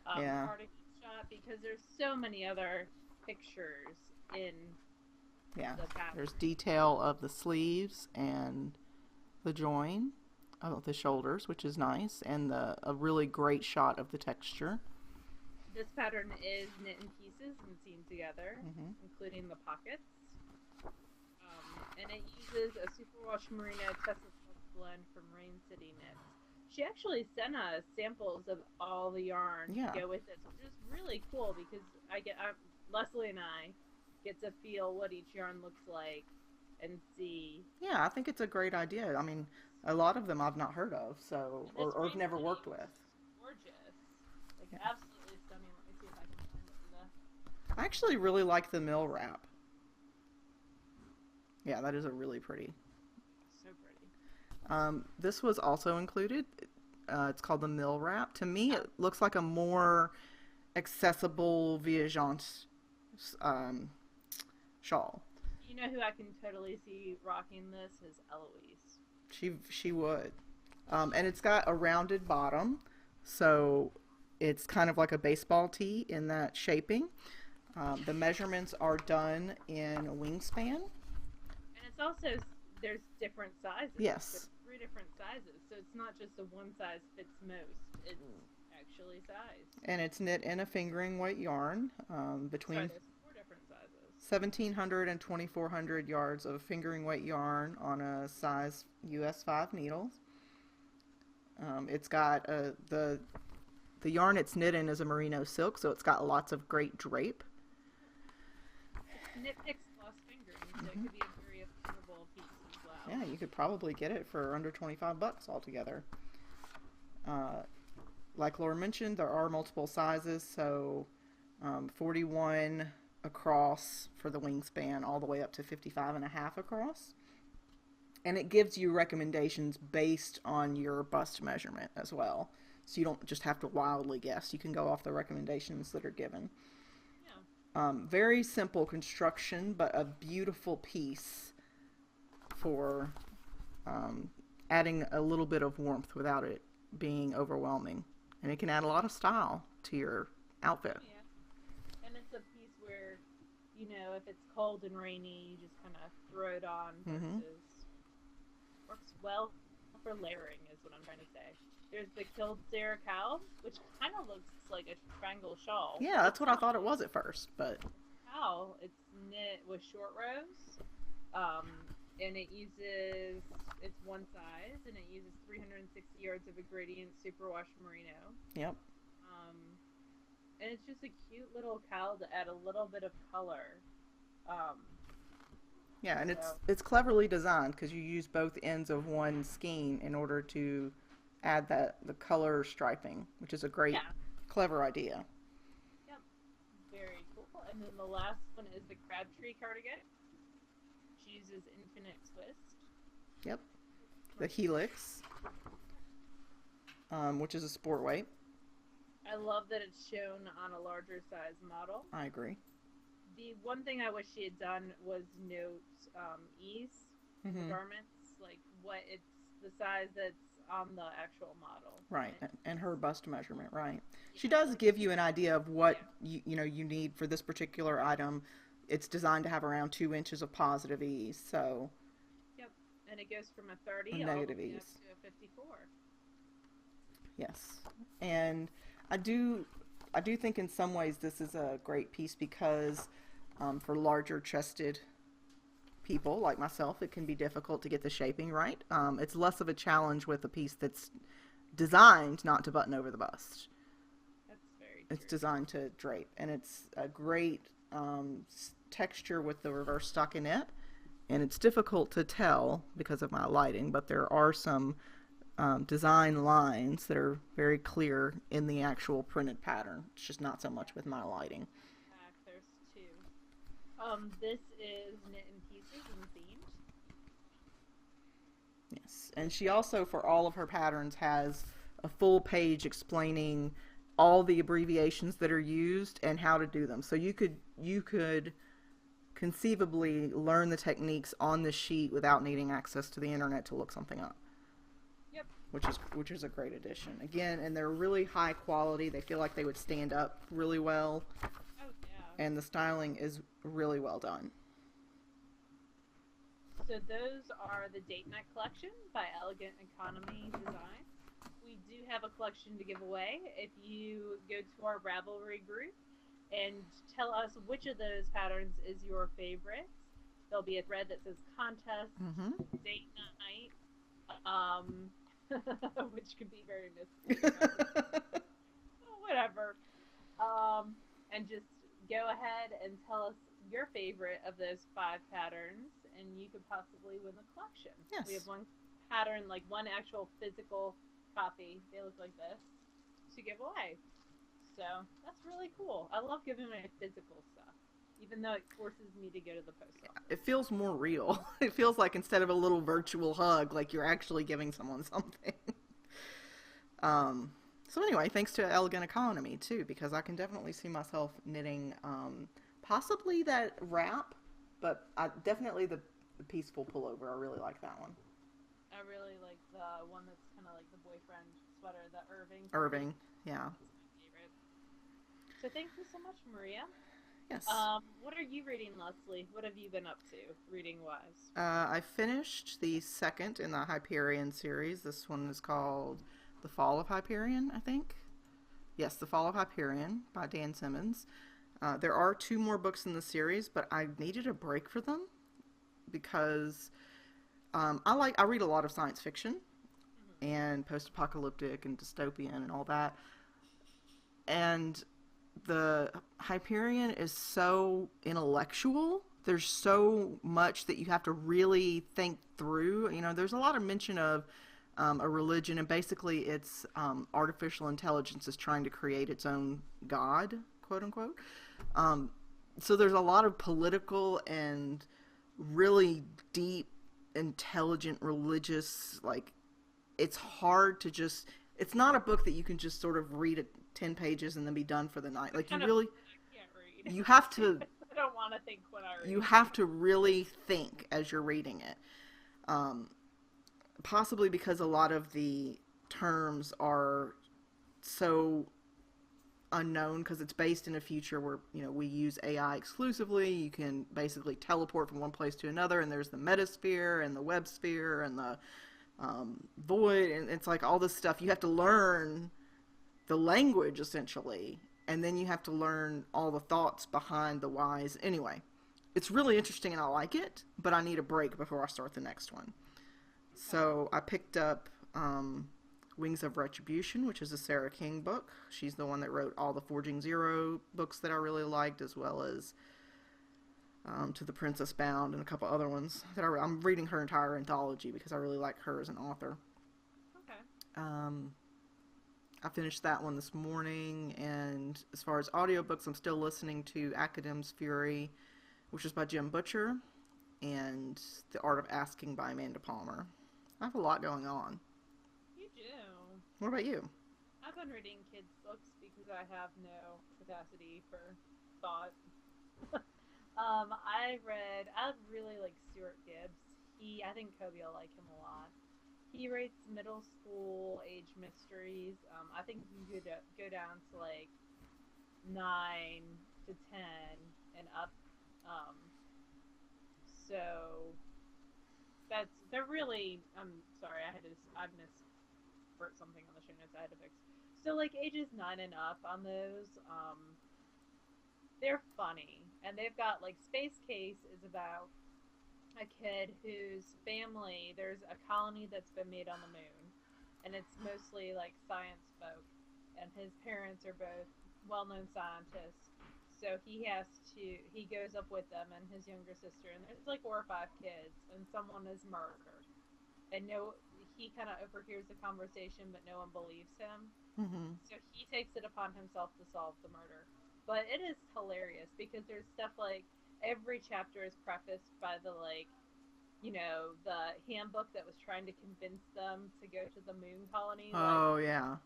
cardigan shot, because there's so many other pictures in the pattern.
There's detail of the sleeves and the join of the shoulders, which is nice, and a really great shot of the texture.
This pattern is knit in pieces and seamed together, including the pockets. And it uses a superwash merino Tesla blend from Rain City Knits. She actually sent us samples of all the yarn to go with it, which is really cool, because Leslie and I get to feel what each yarn looks like and see.
Yeah, I think it's a great idea. I mean, a lot of them I've not heard of, so or have never worked with.
Gorgeous, absolutely stunning. Let me see if I can find it.
I actually really like the mill wrap. Yeah, that is a really pretty.
So pretty.
This was also included. It's called the mill wrap. To me, it looks like a more accessible Viajante shawl.
You know who I can totally see rocking this is Eloise.
She would. And it's got a rounded bottom, so it's kind of like a baseball tee in that shaping. The measurements are done in a wingspan.
It's also, there's different sizes.
Yes.
There's 3 different sizes, so it's not just a one size fits most. It's actually sized.
And it's knit in a fingering weight yarn between
there's 4 different sizes.
1,700 and 2,400 yards of fingering weight yarn on a size US 5 needles. It's got the yarn it's knit in is a merino silk, so it's got lots of great drape.
It's knit picks gloss fingering, so it could be a very affordable piece as well.
Yeah, you could probably get it for under $25 altogether. Like Laura mentioned, there are multiple sizes, so 41 across for the wingspan, all the way up to 55.5 across. And it gives you recommendations based on your bust measurement as well. So you don't just have to wildly guess. You can go off the recommendations that are given.
Yeah.
Very simple construction, but a beautiful piece for adding a little bit of warmth without it being overwhelming. And it can add a lot of style to your outfit.
Yeah. And it's a piece where, you know, if it's cold and rainy, you just kind of throw it on versus works well for layering is what I'm trying to say. There's the Killed Sarah Cow, which kind of looks like a triangle shawl.
Yeah, that's what I thought it was at first, but...
Cow, it's knit with short rows, and it's one size, and it uses 360 yards of a gradient superwash merino.
Yep.
and it's just a cute little cowl to add a little bit of color. Um,
Yeah, and
so
it's cleverly designed because you use both ends of one skein in order to add the color striping, which is a great,
yeah,
clever idea.
yep, very cool. And then the last one is the Crabtree cardigan, which uses infinite twist.
Yep, the Helix, which is a sport weight.
I love that it's shown on a larger size model.
I agree.
The one thing I wish she had done was note ease in the
Hmm.
garments, like what it's the size that's on the actual model.
Right, and her bust measurement, right. She
Yeah,
does
like
give you an idea of what
yeah,
you need for this particular item. It's designed to have around 2 inches of positive ease, so
yep. And it goes from a
a
30 all the
negative
way up
ease.
to a 54.
Yes. And I do I do think in some ways this is a great piece because for larger chested people like myself, it can be difficult to get the shaping right. It's less of a challenge with a piece that's designed not to button over the bust.
That's very
It's
true.
designed to drape, and it's a great texture with the reverse stockinette. And it's difficult to tell because of my lighting, but there are some design lines that are very clear in the actual printed pattern. It's just not so much with my lighting.
Back, there's two. This is knit in pieces and themed.
Yes, and she also, for all of her patterns, has a full page explaining all the abbreviations that are used and how to do them. So you could conceivably learn the techniques on the sheet without needing access to the internet to look something up,
Yep.
which is a great addition. Again, and they're really high quality. They feel like they would stand up really well,
Oh yeah.
and the styling is really well done.
So those are the date night collection by Elegant Economy Designs. We do have a collection to give away. If you go to our Ravelry group and tell us which of those patterns is your favorite, there'll be a thread that says contest,
Mm-hmm.
date night, um, which could be very misleading. Whatever. And just go ahead and tell us your favorite of those 5 patterns, and you could possibly win the collection.
Yes.
We have one pattern, like one actual physical copy. They look like this to give away. So that's really cool. I love giving away physical stuff, even though it forces me to go to the post office.
It feels more real. It feels like instead of a little virtual hug, like you're actually giving someone something. So anyway, thanks to Elegant Economy too, because I can definitely see myself knitting possibly that wrap, but definitely the peaceful pullover. I really like that one.
I really like the one that's kind of like the boyfriend sweater, the Irving.
Irving, yeah.
That's my favorite. So thank you so much, Maria.
Yes.
What are you reading, Leslie? What have you been up to, reading wise?
I finished the second in the Hyperion series. This one is called The Fall of Hyperion, I think. Yes, The Fall of Hyperion by Dan Simmons. There are 2 more books in the series, but I needed a break for them because I read a lot of science fiction and post-apocalyptic and dystopian and all that. And the Hyperion is so intellectual. There's so much that you have to really think through. You know, there's a lot of mention of a religion, and basically it's artificial intelligence is trying to create its own god, quote unquote. So there's a lot of political and really deep, intelligent, religious, like, it's hard to just, it's not a book that you can just sort of read at 10 pages and then be done for the night. Like, you really,
I can't read.
you have to,
I don't want to think when I read.
you have to really think as you're reading it. Possibly because a lot of the terms are so unknown because it's based in a future where, you know, we use AI exclusively. You can basically teleport from one place to another, and there's the metasphere and the web sphere and the void, and it's like all this stuff. You have to learn the language essentially, and then you have to learn all the thoughts behind the whys. Anyway, it's really interesting and I like it, but I need a break before I start the next one. So I picked up Wings of Retribution, which is a Sarah King book. She's the one that wrote all the Forging Zero books that I really liked, as well as To the Princess Bound and a couple other ones that I'm reading her entire anthology because I really like her as an author.
Okay.
I finished that one this morning, and as far as audiobooks, I'm still listening to Academ's Fury, which is by Jim Butcher, and The Art of Asking by Amanda Palmer. I have a lot going on.
You do.
What about you?
I've been reading kids' books because I have no capacity for thought. I really like Stuart Gibbs. I think Kobe will like him a lot. He writes middle school age mysteries. I think you could go down to like 9 to 10 and up. So they're really. I'm sorry, I missed something on the show notes I had to fix. So like ages 9 and up on those, they're funny, and they've got like Space Case is about a kid whose family, there's a colony that's been made on the moon, and it's mostly like science folk, and his parents are both well-known scientists, so he goes up with them and his younger sister, and there's like 4 or 5 kids, and someone is murdered, and he kind of overhears the conversation, but no one believes him.
Mm-hmm.
So he takes it upon himself to solve the murder. But it is hilarious because there's stuff like every chapter is prefaced by the handbook that was trying to convince them to go to the moon colony.
Oh, yeah.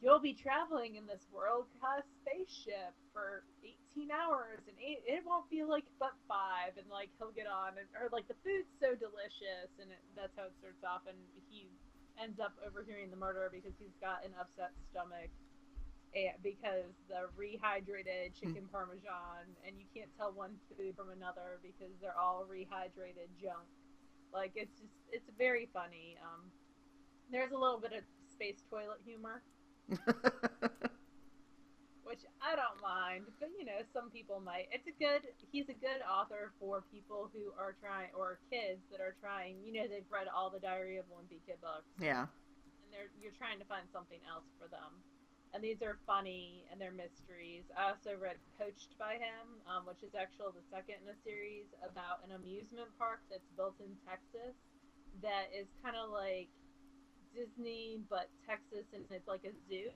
You'll be traveling in this world-class spaceship for 18 hours, and it won't be like but 5, and like he'll get on, or like the food's so delicious, and that's how it starts off, and he ends up overhearing the murder because he's got an upset stomach, because the rehydrated chicken parmesan, and you can't tell one food from another because they're all rehydrated junk. Like it's very funny. There's a little bit of space toilet humor. Which I don't mind, but some people might. He's a good author for people who are trying, or kids that are trying, they've read all the Diary of a Wimpy Kid books.
Yeah.
And you're trying to find something else for them. And these are funny, and they're mysteries. I also read Poached by him, which is actually the second in a series about an amusement park that's built in Texas that is kind of like Disney, but Texas, and it's like a zoo,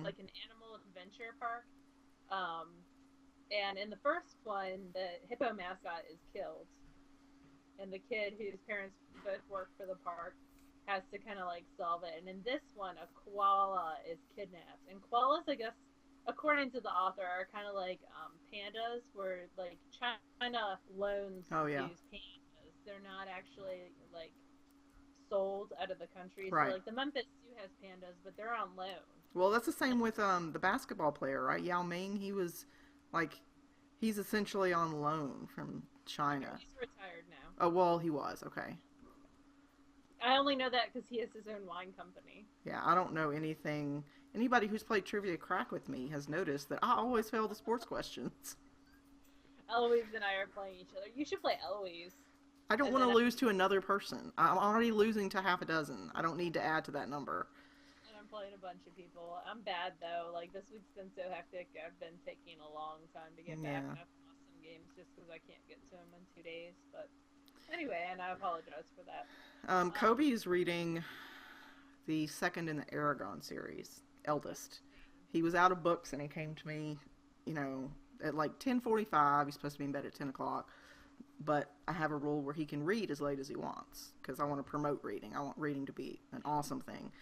like an animal adventure park. And in the first one, the hippo mascot is killed, and the kid whose parents both work for the park has to kind of like solve it. And in this one, a koala is kidnapped, and koalas, I guess, according to the author, are kind of like pandas, where like China loans these pandas. They're not actually like sold out of the country.
Right.
So like the Memphis Zoo has pandas, but they're on loan.
Well, that's the same with the basketball player, right? Yao Ming, he's essentially on loan from China.
He's retired now.
Oh, well, he was. Okay.
I only know that because he has his own wine company.
Yeah, I don't know anything. Anybody who's played Trivia Crack with me has noticed that I always fail the sports questions.
Eloise and I are playing each other. You should play Eloise.
I don't want to lose to another person. I'm already losing to half a dozen. I don't need to add to that number.
And I'm playing a bunch of people. I'm bad, though. Like, this week's been so hectic. I've been taking a long time to get back. And I've lost some games just because I can't get to them in 2 days. But anyway, and I apologize for that.
Kobe is reading the second in the Aragon series, Eldest. He was out of books, and he came to me, at like 10:45. He's supposed to be in bed at 10 o'clock. But I have a rule where he can read as late as he wants, because I want to promote reading. I want reading to be an awesome thing.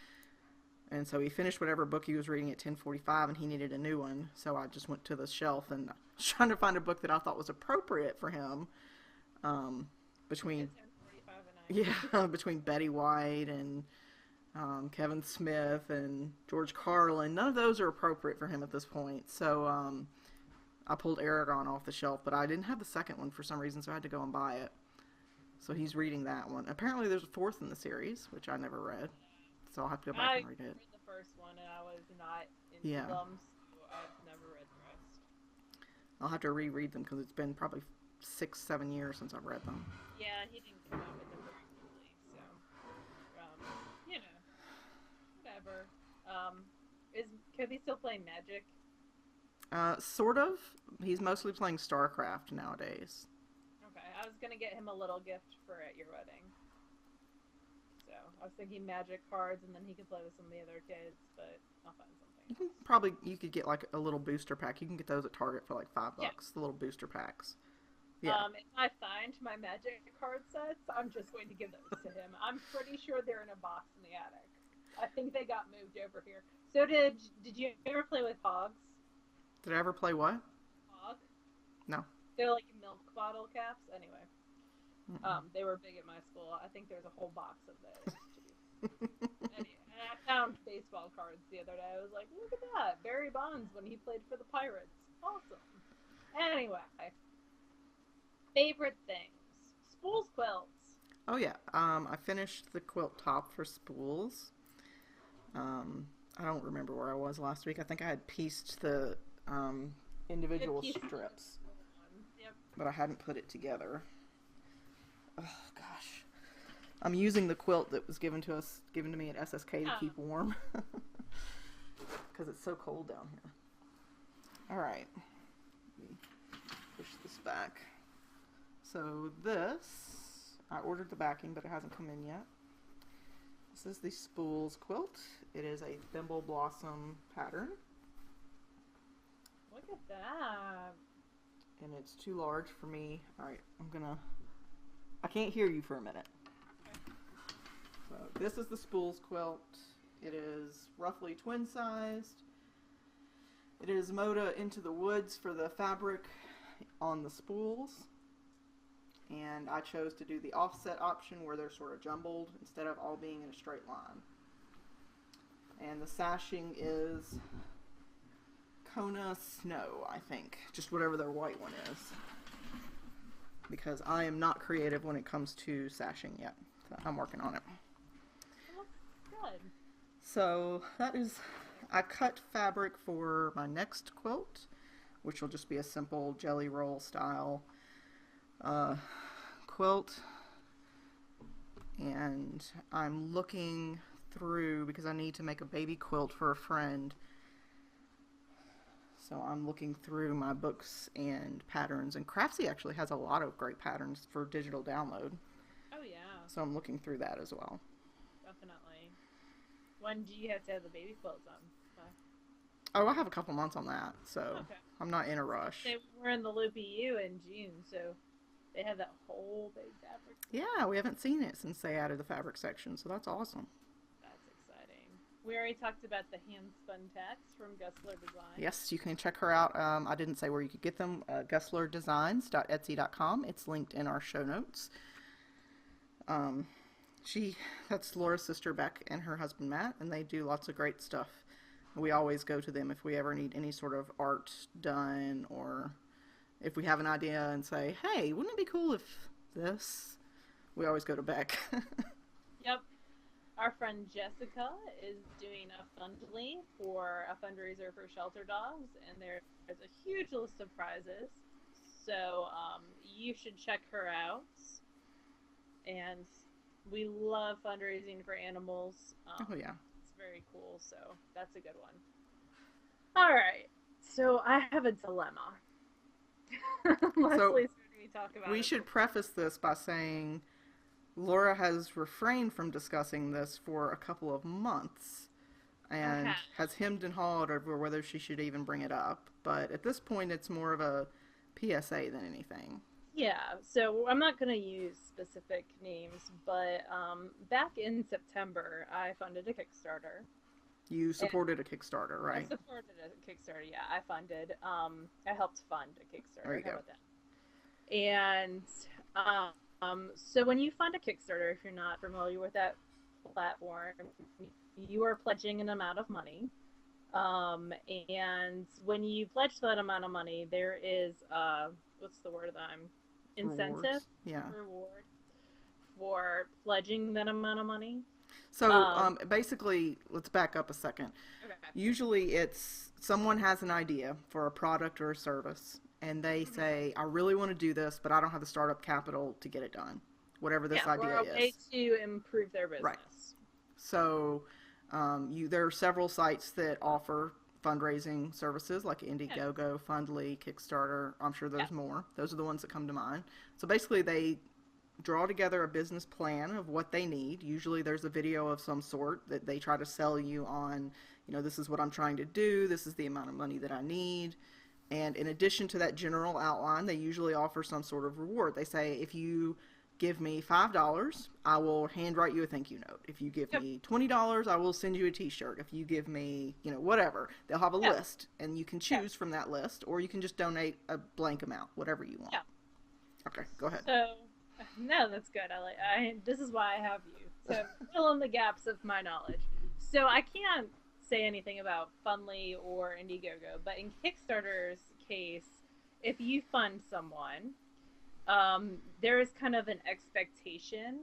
And so he finished whatever book he was reading at 10:45, and he needed a new one. So I just went to the shelf and was trying to find a book that I thought was appropriate for him. Between Betty White and Kevin Smith and George Carlin, none of those are appropriate for him at this point. So I pulled Aragon off the shelf, but I didn't have the second one for some reason, so I had to go and buy it. So he's reading that one. Apparently there's a fourth in the series, which I never read. So I'll have to go back and read it.
I read the first one, and I was not into them, so I've never read the rest.
I'll have to reread them, because it's been probably 6-7 years since I've read them.
Yeah, he didn't come out with them very quickly, so, Is Kobe still playing Magic?
Sort of. He's mostly playing StarCraft nowadays.
Okay, I was gonna get him a little gift for at your wedding. So I was thinking Magic cards, and then he could play with some of the other kids. But I'll find something.
You could get like a little booster pack. You can get those at Target for like $5.
Yeah.
The little booster packs. Yeah.
If I find my Magic card sets, I'm just going to give those to him. I'm pretty sure they're in a box in the attic. I think they got moved over here. So did you ever play with hogs?
Did I ever play what?
Hog?
No.
They're like milk bottle caps. Anyway, they were big at my school. I think there's a whole box of those. And I found baseball cards the other day. I was like, look at that. Barry Bonds when he played for the Pirates. Awesome. Anyway, favorite things. Spools Quilts.
Oh yeah. I finished the quilt top for Spools. I don't remember where I was last week. I think I had pieced the individual strips.
Yep.
But I hadn't put it together. Oh gosh. I'm using the quilt that was given to me at SSK to keep warm. Because it's so cold down here. Alright. Push this back. So this, I ordered the backing, but it hasn't come in yet. This is the Spools Quilt. It is a thimble blossom pattern.
Look at that.
And it's too large for me. Alright, I can't hear you for a minute. So this is the Spools Quilt. It is roughly twin-sized. It is Moda into the woods for the fabric on the spools. And I chose to do the offset option where they're sort of jumbled instead of all being in a straight line. And the sashing is Kona Snow, I think. Just whatever their white one is. Because I am not creative when it comes to sashing yet. So I'm working on it.
Good.
So that is, I cut fabric for my next quilt, which will just be a simple jelly roll style quilt. And I'm looking through because I need to make a baby quilt for a friend. So I'm looking through my books and patterns, and Craftsy actually has a lot of great patterns for digital download.
Oh yeah.
So I'm looking through that as well.
Definitely. When do you have to have the baby quilt done?
Oh, I have a couple months on that, so
okay.
I'm not in a rush.
They were in the Loopy U in June, so they have that whole big fabric.
Yeah, we haven't seen it since they added the fabric section, so that's awesome.
That's exciting. We already talked about the hand-spun tacks from Gessler Designs.
Yes, you can check her out. I didn't say where you could get them. GesslerDesigns.etsy.com. It's linked in our show notes. That's Laura's sister Beck and her husband Matt, and they do lots of great stuff. We always go to them if we ever need any sort of art done, or if we have an idea and say, hey, wouldn't it be cool if this? We always go to Beck.
Yep. Our friend Jessica is doing a Fundly for a fundraiser for shelter dogs, and there's a huge list of prizes. So you should check her out. And we love fundraising for animals.
Oh, yeah.
It's very cool, so that's a good one. All right. So I have a dilemma. Leslie's heard me talk about it.
We should preface this by saying Laura has refrained from discussing this for a couple of months and has hemmed and hawed over whether she should even bring it up. But at this point, it's more of a PSA than anything.
Yeah, so I'm not going to use specific names, but back in September, I funded a Kickstarter.
You supported a Kickstarter, right?
I supported a Kickstarter, yeah. I funded. I helped fund a Kickstarter.
There you go.
How about that? And so when you fund a Kickstarter, if you're not familiar with that platform, you are pledging an amount of money. And when you pledge that amount of money, there is what's the word that I'm incentive?
Rewards. Yeah.
Reward for pledging that amount of money.
So basically, let's back up a second.
Okay.
Usually it's someone has an idea for a product or a service, and they say, I really want to do this, but I don't have the startup capital to get it done. Whatever this idea
or a way
is.
to improve their business.
Right. So There are several sites that offer fundraising services like Indiegogo, Fundly, Kickstarter. I'm sure there's more. Those are the ones that come to mind. So basically they draw together a business plan of what they need. Usually there's a video of some sort that they try to sell you on, this is what I'm trying to do, this is the amount of money that I need. And in addition to that general outline, they usually offer some sort of reward. They say, if you give me $5, I will handwrite you a thank you note. If you give me $20, I will send you a t-shirt. If you give me, whatever, they'll have a list, and you can choose from that list, or you can just donate a blank amount, whatever you want.
Yeah.
Okay, go ahead.
So, no, that's good. This is why I have you. So fill in the gaps of my knowledge. So I can't say anything about Fundly or Indiegogo, but in Kickstarter's case, if you fund someone, there is kind of an expectation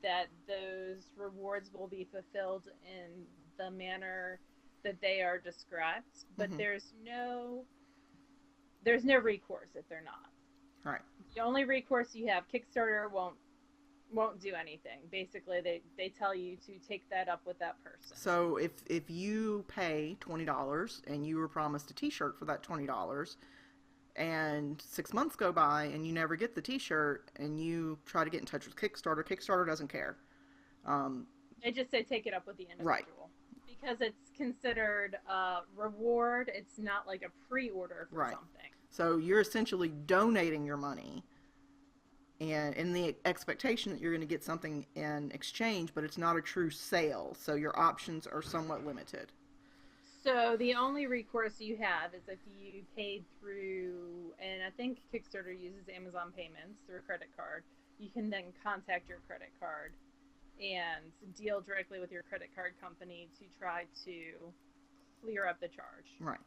that those rewards will be fulfilled in the manner that they are described, but there's no recourse if they're not.
Right.
The only recourse you have, Kickstarter won't do anything. Basically, they tell you to take that up with that person.
So if you pay $20 and you were promised a t-shirt for that $20, and 6 months go by and you never get the t-shirt, and you try to get in touch with Kickstarter doesn't care.
They just say take it up with the individual.
Right.
Because it's considered a reward. It's not like a pre-order for something.
So you're essentially donating your money, and in the expectation that you're going to get something in exchange, but it's not a true sale, so your options are somewhat limited.
So the only recourse you have is if you paid through, and I think Kickstarter uses Amazon payments through a credit card, you can then contact your credit card and deal directly with your credit card company to try to clear up the charge.
Right.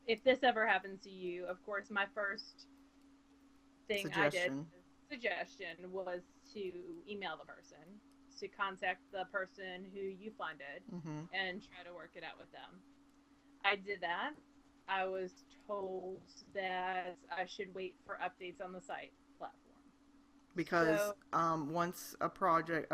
If this ever happens to you, of course, my first suggestion was to email the person, to contact the person who you funded, and try to work it out with them. I did that. I was told that I should wait for updates on the site platform.
Because once a project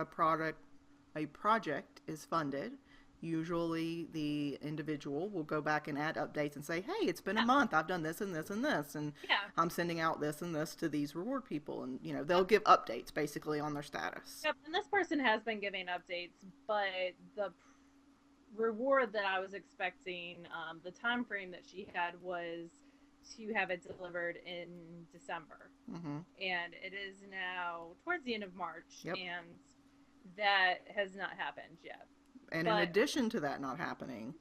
is funded, usually the individual will go back and add updates and say, hey, it's been a month, I've done this and this and this, and I'm sending out this and this to these reward people, and they'll give updates basically on their status.
Yep, and this person has been giving updates, but the reward that I was expecting, the time frame that she had was to have it delivered in December. And it is now towards the end of March, and that has not happened yet.
And in addition to that not happening,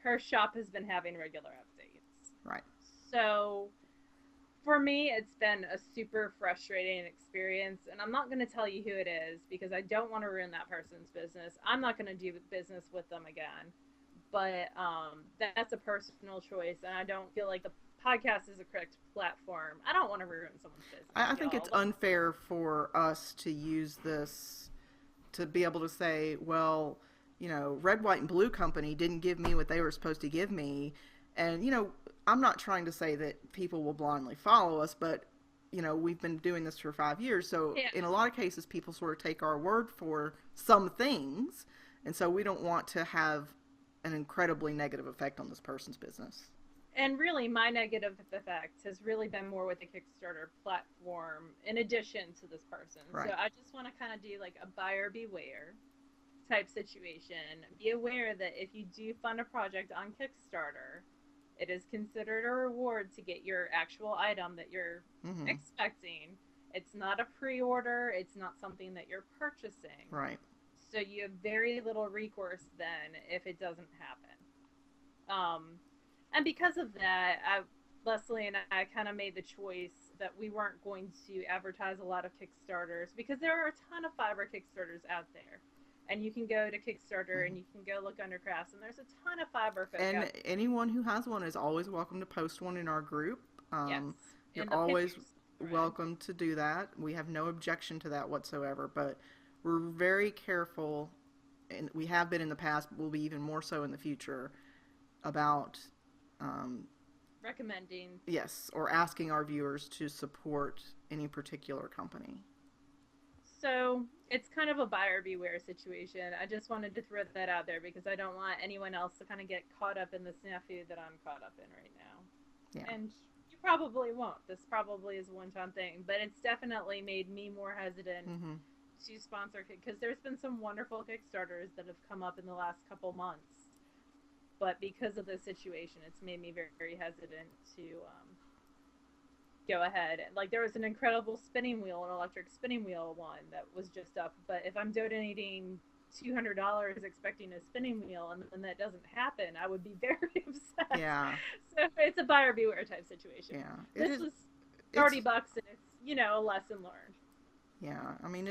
her shop has been having regular updates.
Right.
So for me, it's been a super frustrating experience, and I'm not going to tell you who it is because I don't want to ruin that person's business. I'm not going to do business with them again, but that's a personal choice, and I don't feel like the podcast is a correct platform. I don't want to ruin someone's business.
I think it's unfair for us to use this to be able to say, well, Red, White, and Blue Company didn't give me what they were supposed to give me. And, I'm not trying to say that people will blindly follow us, but, we've been doing this for 5 years. So in a lot of cases, people sort of take our word for some things. And so we don't want to have an incredibly negative effect on this person's business.
And really, my negative effect has really been more with the Kickstarter platform in addition to this person.
Right.
So I just want to kind of do like a buyer beware type situation. Be aware that if you do fund a project on Kickstarter, it is considered a reward to get your actual item that you're expecting. It's not a pre-order. It's not something that you're purchasing.
Right.
So you have very little recourse then if it doesn't happen. And because of that, Leslie and I kind of made the choice that we weren't going to advertise a lot of Kickstarters because there are a ton of Fiverr Kickstarters out there. And you can go to Kickstarter and you can go look under crafts, and there's a ton of Fiverr folks
and
out there.
Anyone who has one is always welcome to post one in our group.
Yes.
You're always welcome to do that. We have no objection to that whatsoever, but we're very careful, and we have been in the past, but we'll be even more so in the future, about
recommending.
Yes, or asking our viewers to support any particular company.
So it's kind of a buyer beware situation. I just wanted to throw that out there because I don't want anyone else to kind of get caught up in the snafu that I'm caught up in right now.
Yeah.
And you probably won't. This probably is a one-time thing, but it's definitely made me more hesitant to sponsor, because there's been some wonderful Kickstarters that have come up in the last couple months. But because of the situation, it's made me very, very hesitant to go ahead. Like, there was an incredible spinning wheel, an electric spinning wheel one that was just up. But if I'm donating $200 expecting a spinning wheel and then that doesn't happen, I would be very upset.
Yeah.
So it's a buyer beware type situation.
Yeah.
This was $30 and it's, you know, a lesson learned.
Yeah. I mean,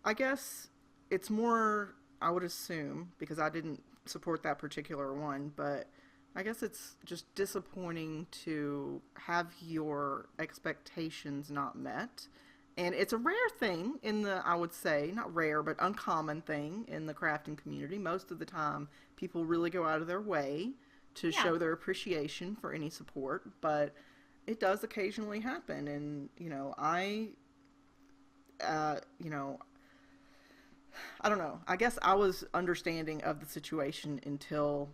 I guess it's more, I would assume, because I didn't support that particular one, but I guess it's just disappointing to have your expectations not met. And it's a rare thing in the, I would say, not rare, but uncommon thing in the crafting community. Most of the time, people really go out of their way to show their appreciation for any support, but it does occasionally happen. And, you know, I don't know. I guess I was understanding of the situation until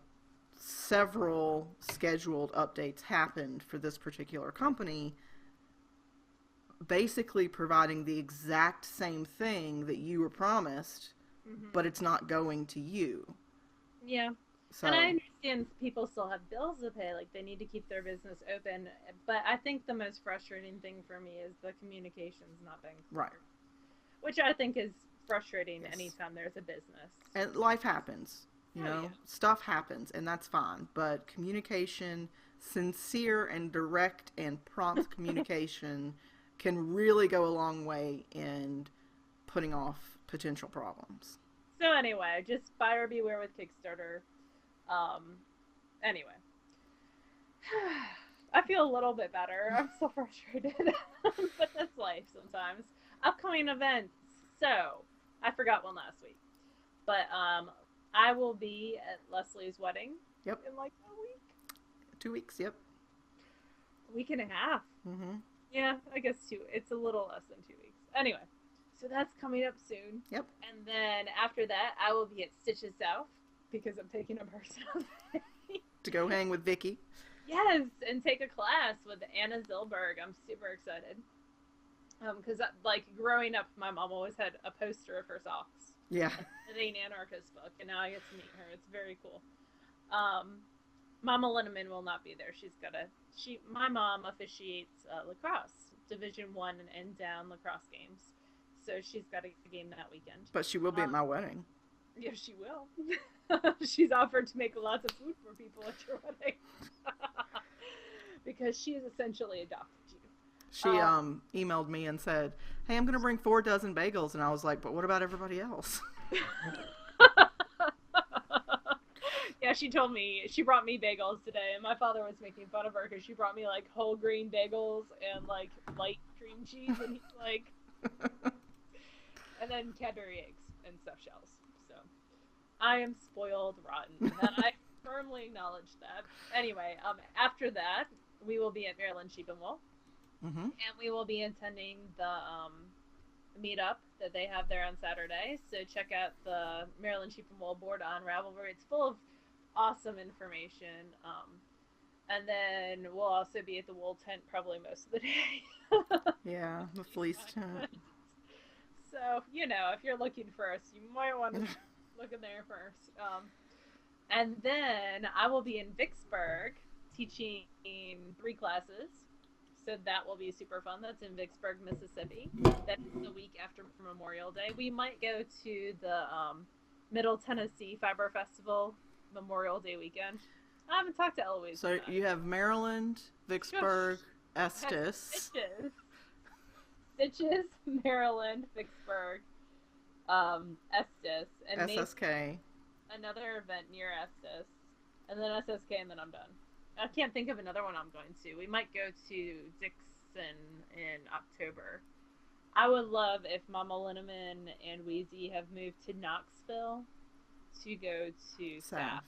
several scheduled updates happened for this particular company, basically providing the exact same thing that you were promised, but it's not going to you.
Yeah. So, and I understand people still have bills to pay, like they need to keep their business open, but I think the most frustrating thing for me is the communications not being clear.
Right.
Which I think is frustrating anytime there's a business.
And life happens. You know, stuff happens, and that's fine. But communication, sincere and direct and prompt communication can really go a long way in putting off potential problems.
So anyway, just buyer beware with Kickstarter. Anyway. I feel a little bit better. I'm so frustrated. But that's life sometimes. Upcoming events. So, I forgot one last week. But, I will be at Leslie's wedding.
Yep.
In like a week.
2 weeks, yep.
A week and a half. Yeah, I guess 2. It's a little less than 2 weeks. Anyway, so that's coming up soon.
Yep.
And then after that, I will be at Stitches South because I'm taking a personal day.
To go hang with Vicky.
Yes, and take a class with Anna Zilberg. I'm super excited. Because, like, growing up, my mom always had a poster of her socks.
Yeah.
Knitting Anarchist book, and now I get to meet her. It's very cool. Mama Linneman will not be there. My mom officiates lacrosse, Division 1 and down lacrosse games. So she's got a game that weekend.
But she will be at my wedding.
Yeah, she will. She's offered to make lots of food for people at your wedding. Because she has essentially adopted you.
She emailed me and said, hey, I'm going to bring 4 dozen bagels. And I was like, but what about everybody else?
Yeah, she told me, she brought me bagels today, and my father was making fun of her because she brought me, like, whole grain bagels and, like, light cream cheese, and he's like, and then Cadbury eggs and stuffed shells. So, I am spoiled rotten, and I firmly acknowledge that. Anyway, after that, we will be at Maryland Sheep and Wool, and we will be attending the meetup that they have there on Saturday. So check out the Maryland Sheep and Wool board on Ravelry. It's full of awesome information. And then we'll also be at the wool tent probably most of the day.
Yeah, the fleece tent.
So, you know, if you're looking for us, you might want to look in there first. And then I will be in Vicksburg teaching 3 classes. So that will be super fun. That's in Vicksburg, Mississippi. That's the week after Memorial Day. We might go to the Middle Tennessee Fiber Festival Memorial Day weekend. I haven't talked to Eloise.
So you have Maryland, Vicksburg, Estes.
Stitches, Maryland, Vicksburg, Estes, and
SSK.
Another event near Estes, and then SSK, and then I'm done. I can't think of another one I'm going to. We might go to Dixon in October. I would love if Mama Linneman and Wheezy have moved to Knoxville to go to South.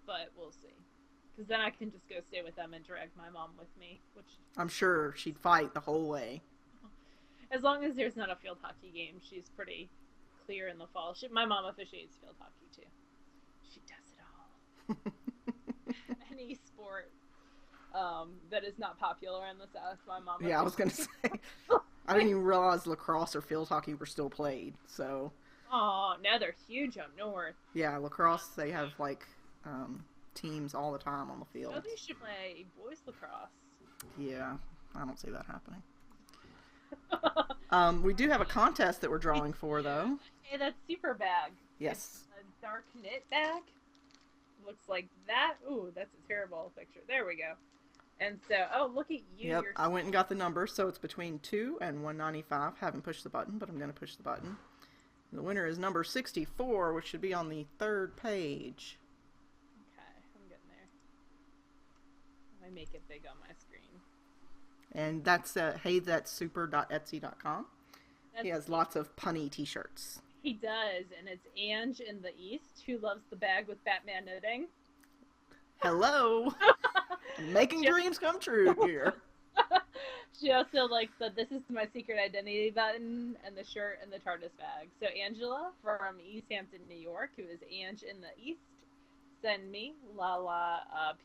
But we'll see. Because then I can just go stay with them and drag my mom with me. Which
I'm sure she'd fight the whole way.
As long as there's not a field hockey game, she's pretty clear in the fall. My mom officiates field hockey too. She does it all. Any sport that is not popular in the South, my mom.
Yeah, I was gonna say. I didn't even realize lacrosse or field hockey were still played. So.
Oh, no, they're huge up north.
Yeah, lacrosse. They have like teams all the time on the field.
Oh, they should play boys lacrosse.
Yeah, I don't see that happening. We do have a contest that we're drawing for, though.
Hey, that super bag.
Yes.
It's a dark knit bag. Looks like that. Ooh, that's a terrible picture. There we go. And so, oh, look at you.
Yep, I went and got the number, so it's between 2 and 195. Haven't pushed the button, but I'm going to push the button. And the winner is number 64, which should be on the 3rd page.
Okay, I'm getting there. Let me make it big on my screen.
And that's HeyThatSuper.etsy.com. He has lots of punny t-shirts.
He does, and it's Ange in the East who loves the bag with Batman knitting.
Hello! Making dreams come true here.
She also likes the "This is my secret identity" button and the shirt and the TARDIS bag. So Angela from East Hampton, New York, who is Ange in the East, send me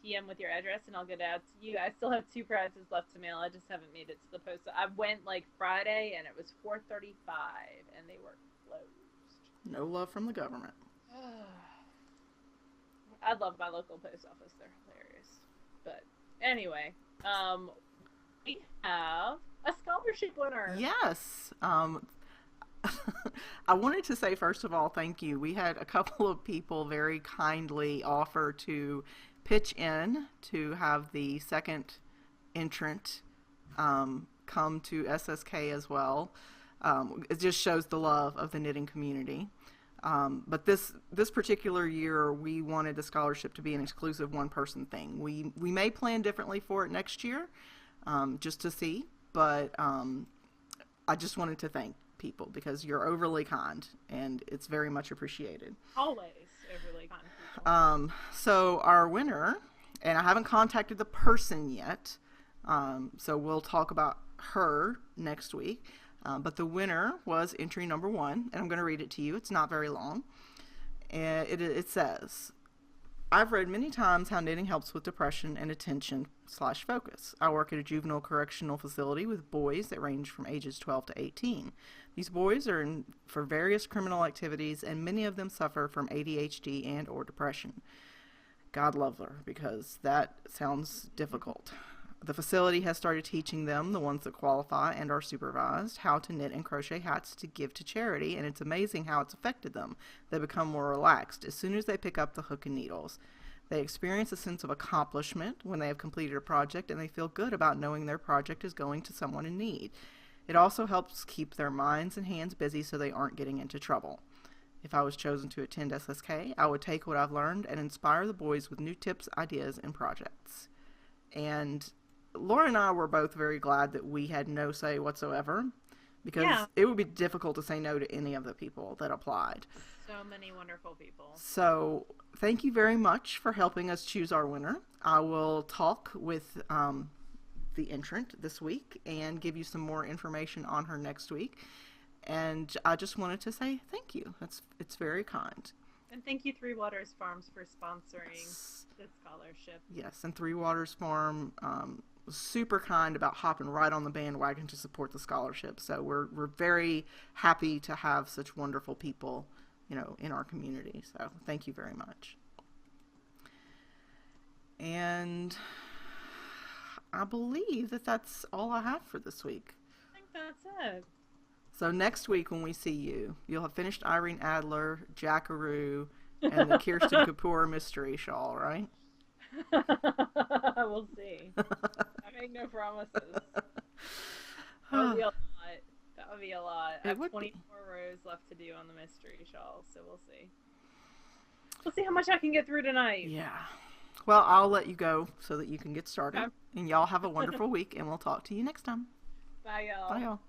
PM with your address and I'll get it out to you. I still have 2 prizes left to mail. I just haven't made it to the post. I went like Friday and it was 4:35 and they were closed.
No love from the government.
I love my local post office. They're hilarious. But anyway, we have a scholarship winner.
Yes. I wanted to say, first of all, thank you. We had a couple of people very kindly offer to pitch in to have the second entrant come to SSK as well. It just shows the love of the knitting community. But this particular year, we wanted the scholarship to be an exclusive one-person thing. We may plan differently for it next year, just to see. But I just wanted to thank people because you're overly kind, and it's very much appreciated.
Always overly kind people.
So our winner, and I haven't contacted the person yet, so we'll talk about her next week. But the winner was entry number 1, and I'm going to read it to you. It's not very long. And it says, I've read many times how knitting helps with depression and attention/focus. I work at a juvenile correctional facility with boys that range from ages 12 to 18. These boys are in for various criminal activities, and many of them suffer from ADHD and or depression. God love her, because that sounds difficult. The facility has started teaching them, the ones that qualify and are supervised, how to knit and crochet hats to give to charity, and it's amazing how it's affected them. They become more relaxed as soon as they pick up the hook and needles. They experience a sense of accomplishment when they have completed a project, and they feel good about knowing their project is going to someone in need. It also helps keep their minds and hands busy so they aren't getting into trouble. If I was chosen to attend SSK, I would take what I've learned and inspire the boys with new tips, ideas, and projects. And Laura and I were both very glad that we had no say whatsoever, because it would be difficult to say no to any of the people that applied.
So many wonderful people.
So thank you very much for helping us choose our winner. I will talk with the entrant this week and give you some more information on her next week. And I just wanted to say thank you. It's very kind.
And thank you, Three Waters Farms, for sponsoring this scholarship.
Yes, and Three Waters Farm was super kind about hopping right on the bandwagon to support the scholarship. So we're very happy to have such wonderful people, in our community. So thank you very much. And I believe that that's all I have for this week.
I think that's it.
So next week when we see you, you'll have finished Irene Adler, Jackaroo, and the Kirsten Kapoor mystery shawl, right?
We'll see. I make no promises. That would be a lot. That would be a lot. I have 24 rows left to do on the mystery shawl, so we'll see. We'll see how much I can get through tonight.
Yeah. Well, I'll let you go so that you can get started.
Okay.
And y'all have a wonderful week, and we'll talk to you next time.
Bye, y'all.
Bye, y'all.